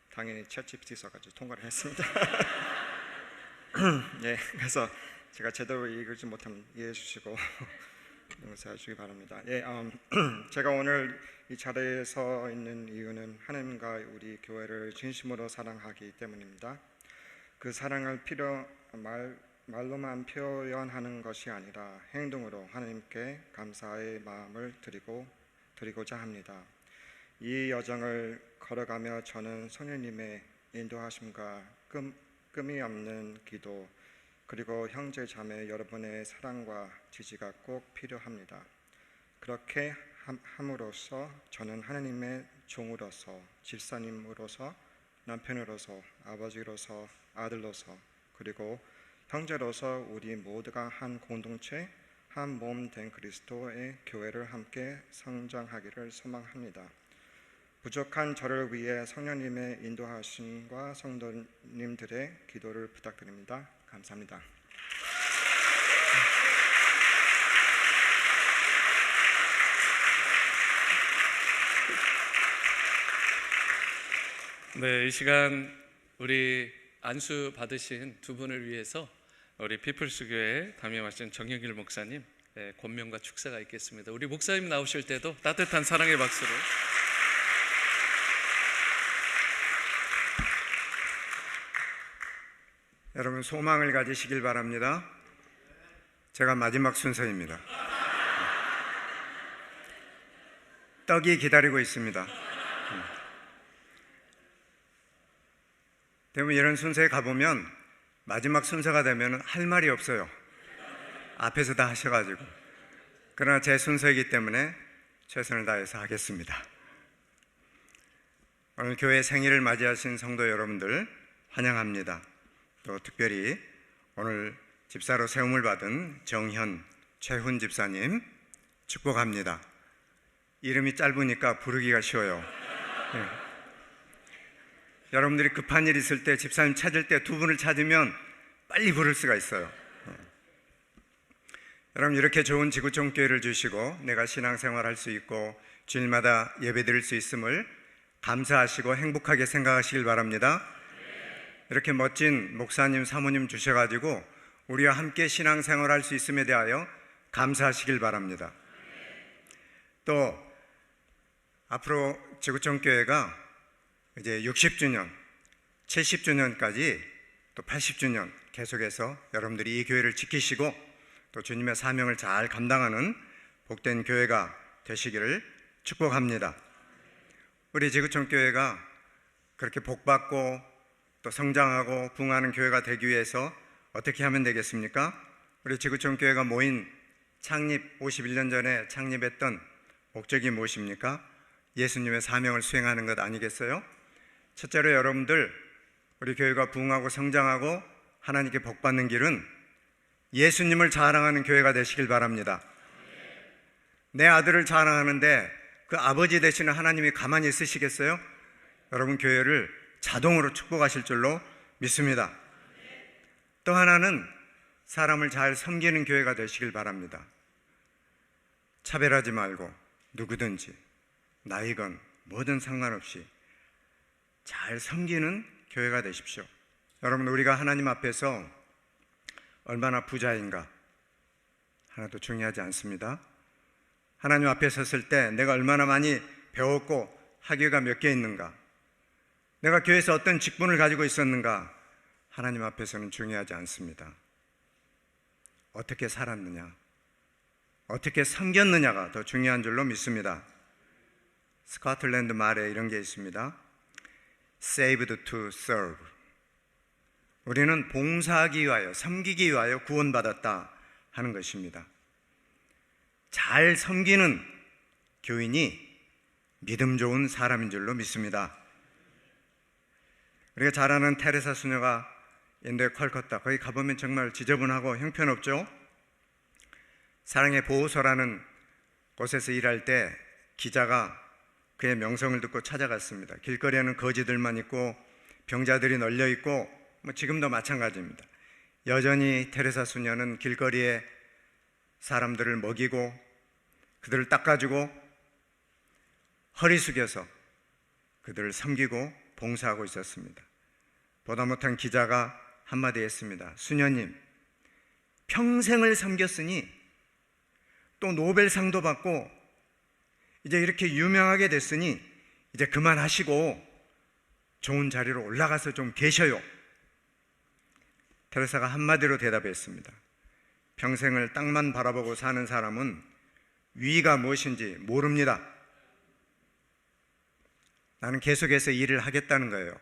당연히 챗GPT 써가지고 통과를 했습니다. 예, 그래서 제가 제대로 읽지 못하면 이해해 주시고 용서해 주시기 바랍니다. 예, 제가 오늘 이 자리에 서 있는 이유는 하나님과 우리 교회를 진심으로 사랑하기 때문입니다. 그 사랑을 말로만 표현하는 것이 아니라 행동으로 하나님께 감사의 마음을 드리고자 합니다. 이 여정을 걸어가며 저는 성령님의 인도하심과 끔이 없는 기도 그리고 형제 자매 여러분의 사랑과 지지가 꼭 필요합니다. 그렇게 함으로써 저는 하나님의 종으로서, 집사님으로서, 남편으로서, 아버지로서, 아들로서, 그리고 형제로서 우리 모두가 한 공동체, 한 몸 된 그리스도의 교회를 함께 성장하기를 소망합니다. 부족한 저를 위해 성령님의 인도하심과 성도님들의 기도를 부탁드립니다. 감사합니다. 네, 이 시간 우리 안수 받으신 두 분을 위해서 우리 피플스 교회 담임하신 정영길 목사님 권면과 축사가 있겠습니다. 우리 목사님 나오실 때도 따뜻한 사랑의 박수로. 여러분 소망을 가지시길 바랍니다. 제가 마지막 순서입니다. 떡이 기다리고 있습니다. 대부분 이런 순서에 가보면 마지막 순서가 되면 할 말이 없어요. 앞에서 다 하셔가지고. 그러나 제 순서이기 때문에 최선을 다해서 하겠습니다. 오늘 교회 생일을 맞이하신 성도 여러분들 환영합니다. 또 특별히 오늘 집사로 세움을 받은 정현, 최훈 집사님 축복합니다. 이름이 짧으니까 부르기가 쉬워요. 네. 여러분들이 급한 일 있을 때 집사님 찾을 때 두 분을 찾으면 빨리 부를 수가 있어요. 여러분 이렇게 좋은 지구촌 교회를 주시고 내가 신앙생활할 수 있고 주일마다 예배드릴 수 있음을 감사하시고 행복하게 생각하시길 바랍니다. 이렇게 멋진 목사님, 사모님 주셔가지고 우리와 함께 신앙생활할 수 있음에 대하여 감사하시길 바랍니다. 또 앞으로 지구촌 교회가 이제 60주년, 70주년까지 또 80주년 계속해서 여러분들이 이 교회를 지키시고 또 주님의 사명을 잘 감당하는 복된 교회가 되시기를 축복합니다. 우리 지구촌 교회가 그렇게 복받고 또 성장하고 부흥하는 교회가 되기 위해서 어떻게 하면 되겠습니까? 우리 지구촌 교회가 모인 창립 51년 전에 창립했던 목적이 무엇입니까? 예수님의 사명을 수행하는 것 아니겠어요? 첫째로 여러분들 우리 교회가 부흥하고 성장하고 하나님께 복받는 길은 예수님을 자랑하는 교회가 되시길 바랍니다. 내 아들을 자랑하는데 그 아버지 되시는 하나님이 가만히 있으시겠어요? 여러분 교회를 자동으로 축복하실 줄로 믿습니다. 또 하나는 사람을 잘 섬기는 교회가 되시길 바랍니다. 차별하지 말고 누구든지 나이건 뭐든 상관없이 잘 섬기는 교회가 되십시오. 여러분 우리가 하나님 앞에서 얼마나 부자인가 하나도 중요하지 않습니다. 하나님 앞에 섰을 때 내가 얼마나 많이 배웠고 학위가 몇 개 있는가, 내가 교회에서 어떤 직분을 가지고 있었는가, 하나님 앞에서는 중요하지 않습니다. 어떻게 살았느냐, 어떻게 섬겼느냐가 더 중요한 줄로 믿습니다. 스코틀랜드 말에 이런 게 있습니다. Saved to serve. 우리는 봉사하기 위하여, 섬기기 위하여 구원받았다 하는 것입니다. 잘 섬기는 교인이 믿음 좋은 사람인 줄로 믿습니다. 우리가 잘 아는 테레사 수녀가 인도의 컬커타, 거기 가보면 정말 지저분하고 형편없죠. 사랑의 보호소라는 곳에서 일할 때 기자가 그의 명성을 듣고 찾아갔습니다. 길거리에는 거지들만 있고 병자들이 널려 있고 지금도 마찬가지입니다. 여전히 테레사 수녀는 길거리에 사람들을 먹이고 그들을 닦아주고 허리 숙여서 그들을 섬기고 봉사하고 있었습니다. 보다 못한 기자가 한마디 했습니다. 수녀님, 평생을 섬겼으니 또 노벨상도 받고 이제 이렇게 유명하게 됐으니 이제 그만하시고 좋은 자리로 올라가서 좀 계셔요. 테레사가 한마디로 대답했습니다. 평생을 땅만 바라보고 사는 사람은 위가 무엇인지 모릅니다. 나는 계속해서 일을 하겠다는 거예요.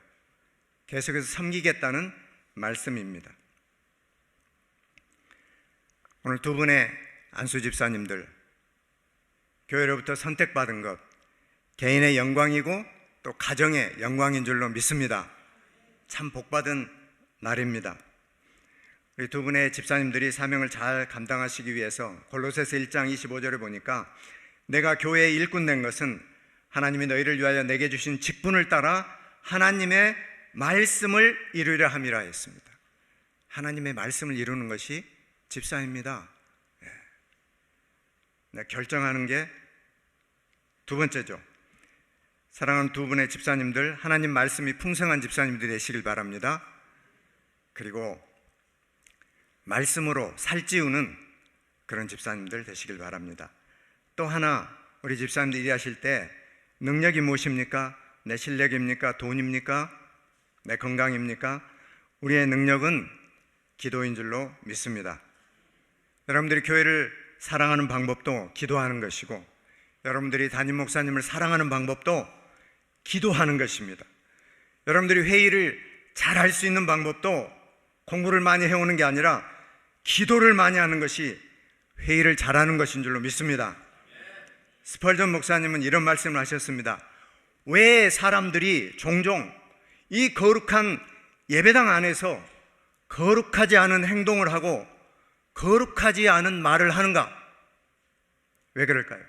계속해서 섬기겠다는 말씀입니다. 오늘 두 분의 안수 집사님들, 교회로부터 선택받은 것, 개인의 영광이고 또 가정의 영광인 줄로 믿습니다. 참 복받은 날입니다. 우리 두 분의 집사님들이 사명을 잘 감당하시기 위해서 골로새서 1장 25절에 보니까 내가 교회의 일꾼 된 것은 하나님이 너희를 위하여 내게 주신 직분을 따라 하나님의 말씀을 이루려 함이라 했습니다. 하나님의 말씀을 이루는 것이 집사입니다. 결정하는 게 두 번째죠. 사랑하는 두 분의 집사님들, 하나님 말씀이 풍성한 집사님들이 되시길 바랍니다. 그리고 말씀으로 살찌우는 그런 집사님들 되시길 바랍니다. 또 하나, 우리 집사님들 일하실 때 능력이 무엇입니까? 내 실력입니까? 돈입니까? 내 건강입니까? 우리의 능력은 기도인 줄로 믿습니다. 여러분들이 교회를 사랑하는 방법도 기도하는 것이고, 여러분들이 담임 목사님을 사랑하는 방법도 기도하는 것입니다. 여러분들이 회의를 잘 할 수 있는 방법도 공부를 많이 해오는 게 아니라 기도를 많이 하는 것이 회의를 잘하는 것인 줄로 믿습니다. 스펄전 목사님은 이런 말씀을 하셨습니다. 왜 사람들이 종종 이 거룩한 예배당 안에서 거룩하지 않은 행동을 하고 거룩하지 않은 말을 하는가? 왜 그럴까요?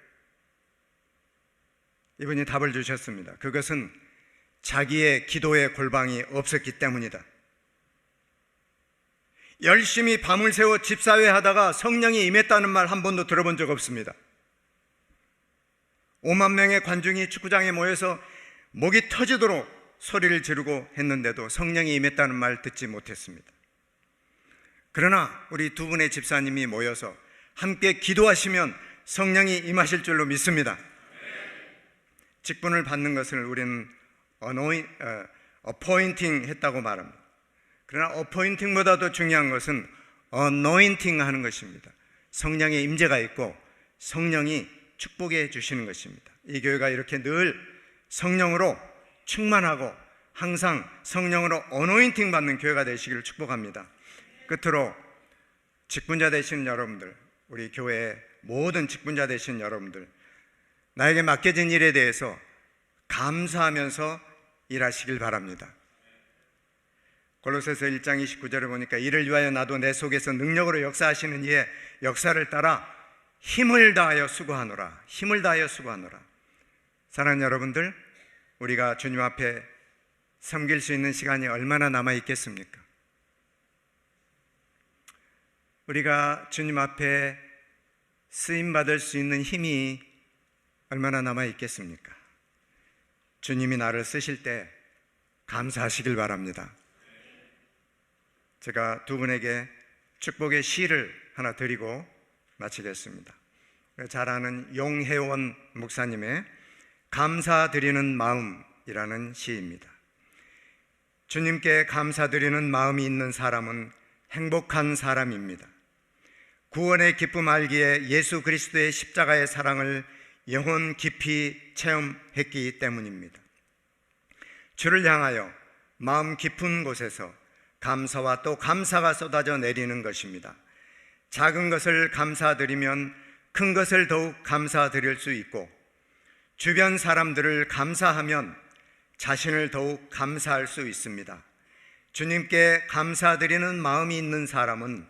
이분이 답을 주셨습니다. 그것은 자기의 기도의 골방이 없었기 때문이다. 열심히 밤을 새워 집사회 하다가 성령이 임했다는 말 한 번도 들어본 적 없습니다. 5만 명의 관중이 축구장에 모여서 목이 터지도록 소리를 지르고 했는데도 성령이 임했다는 말 듣지 못했습니다. 그러나 우리 두 분의 집사님이 모여서 함께 기도하시면 성령이 임하실 줄로 믿습니다. 직분을 받는 것을 우리는 어포인팅 했다고 말합니다. 그러나 어포인팅보다도 중요한 것은 어노인팅 하는 것입니다. 성령의 임재가 있고 성령이 축복해 주시는 것입니다. 이 교회가 이렇게 늘 성령으로 충만하고 항상 성령으로 어노인팅 받는 교회가 되시기를 축복합니다. 끝으로 직분자 되시는 여러분들, 우리 교회의 모든 직분자 되시는 여러분들, 나에게 맡겨진 일에 대해서 감사하면서 일하시길 바랍니다. 골로새서 1장 29절에 보니까 이를 위하여 나도 내 속에서 능력으로 역사하시는 이의 역사를 따라 힘을 다하여 수고하노라. 힘을 다하여 수고하노라. 사랑하는 여러분들, 우리가 주님 앞에 섬길 수 있는 시간이 얼마나 남아 있겠습니까? 우리가 주님 앞에 쓰임 받을 수 있는 힘이 얼마나 남아 있겠습니까? 주님이 나를 쓰실 때 감사하시길 바랍니다. 제가 두 분에게 축복의 시를 하나 드리고 마치겠습니다. 잘 아는 용혜원 목사님의 감사드리는 마음이라는 시입니다. 주님께 감사드리는 마음이 있는 사람은 행복한 사람입니다. 구원의 기쁨 알기에 예수 그리스도의 십자가의 사랑을 영혼 깊이 체험했기 때문입니다. 주를 향하여 마음 깊은 곳에서 감사와 또 감사가 쏟아져 내리는 것입니다. 작은 것을 감사드리면 큰 것을 더욱 감사드릴 수 있고, 주변 사람들을 감사하면 자신을 더욱 감사할 수 있습니다. 주님께 감사드리는 마음이 있는 사람은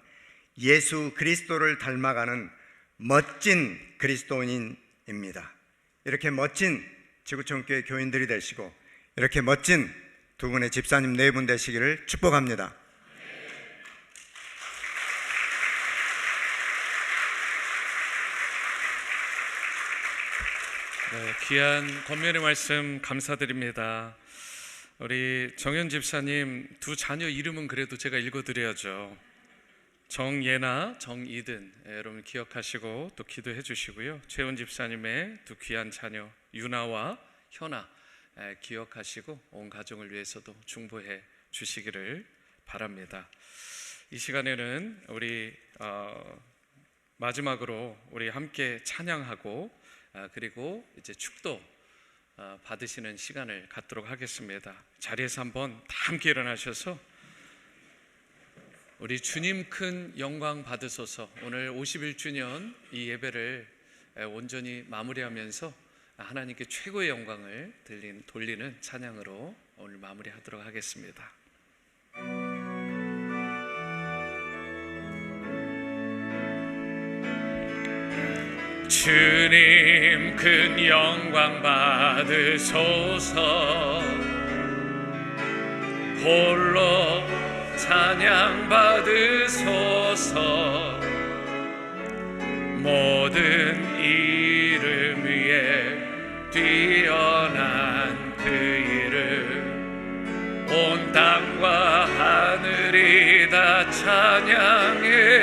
예수 그리스도를 닮아가는 멋진 그리스도인입니다. 이렇게 멋진 지구촌교회 교인들이 되시고, 이렇게 멋진 두 분의 집사님 네 분 되시기를 축복합니다. 네, 귀한 권면의 말씀 감사드립니다. 우리 정현 집사님 두 자녀 이름은 그래도 제가 읽어드려야죠. 정예나 정이든, 여러분 기억하시고 또 기도해 주시고요. 최훈 집사님의 두 귀한 자녀 유나와 현아 기억하시고 온 가정을 위해서도 중보해 주시기를 바랍니다. 이 시간에는 우리 마지막으로 우리 함께 찬양하고 그리고 이제 축도 받으시는 시간을 갖도록 하겠습니다. 자리에서 한번 다 함께 일어나셔서 우리 주님 큰 영광 받으소서. 오늘 51주년 이 예배를 온전히 마무리하면서 하나님께 최고의 영광을 돌리는 찬양으로 오늘 마무리하도록 하겠습니다. 주님 큰 영광 받으소서. 홀로 찬양 받으소서. 모든 이름 위에 뛰어난 그 이름, 온 땅과 하늘이 다 찬양해.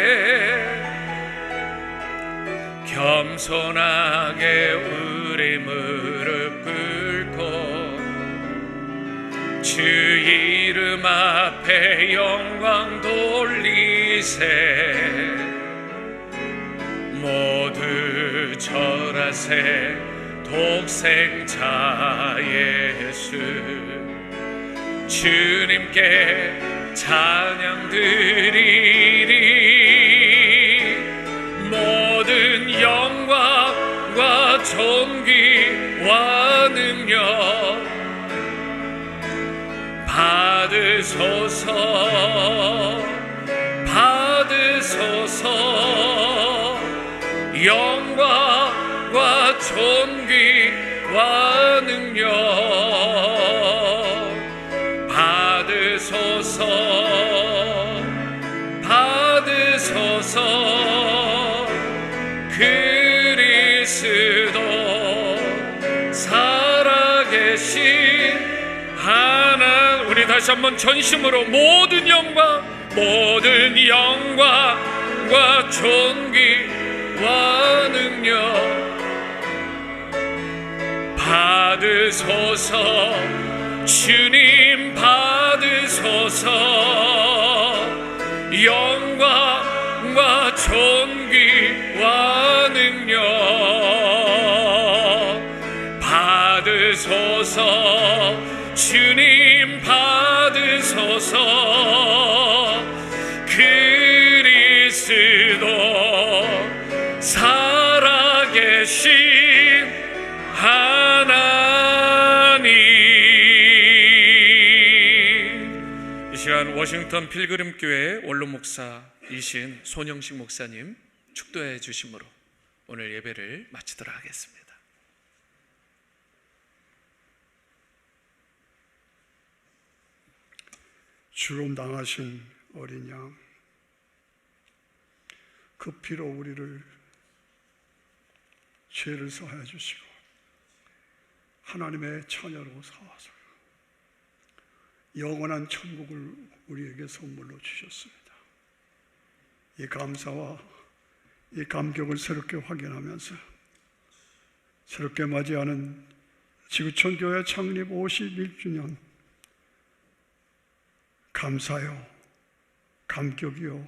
겸손하게 우리 무릎 꿇고 주 이름 앞에 영광 돌리세. 모두 절하세. 독생자 예수 주님께 찬양 드리리. 모든 영광과 존귀와 능력 받으소서. 받으소서. 영광과 존귀와 능력 받으소서. 받으소서. 그리스도 살아계신 하나님, 우리 다시 한번 전심으로 모든 영광과 존귀와 능력 받으소서. 주님 받으소서. 영광과 존귀와 능력 받으소서. 주님 받으소서. 그리스도 살아계신 하나님. 이 시간 워싱턴 필그림교회 원로 목사이신 손영식 목사님 축도해 주심으로 오늘 예배를 마치도록 하겠습니다. 죽음 당하신 어린 양, 그 피로 우리를 죄를 사하여 주시고 하나님의 자녀로 삼아서 영원한 천국을 우리에게 선물로 주셨습니다. 이 감사와 이 감격을 새롭게 확인하면서 새롭게 맞이하는 지구촌교회 창립 51주년 감사요, 감격이요,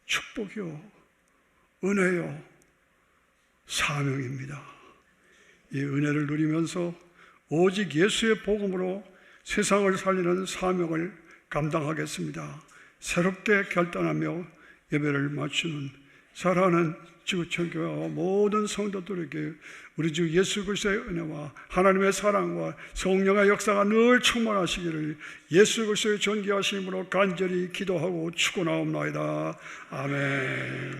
축복이요, 은혜요, 사명입니다. 이 은혜를 누리면서 오직 예수의 복음으로 세상을 살리는 사명을 감당하겠습니다. 새롭게 결단하며 예배를 마치는 사랑하는 지구촌교회와 모든 성도들에게 우리 주 예수 그리스도의 은혜와 하나님의 사랑과 성령의 역사가 늘 충만하시기를 예수 그리스도의 존귀하심으로 간절히 기도하고 축원하옵나이다. 아멘.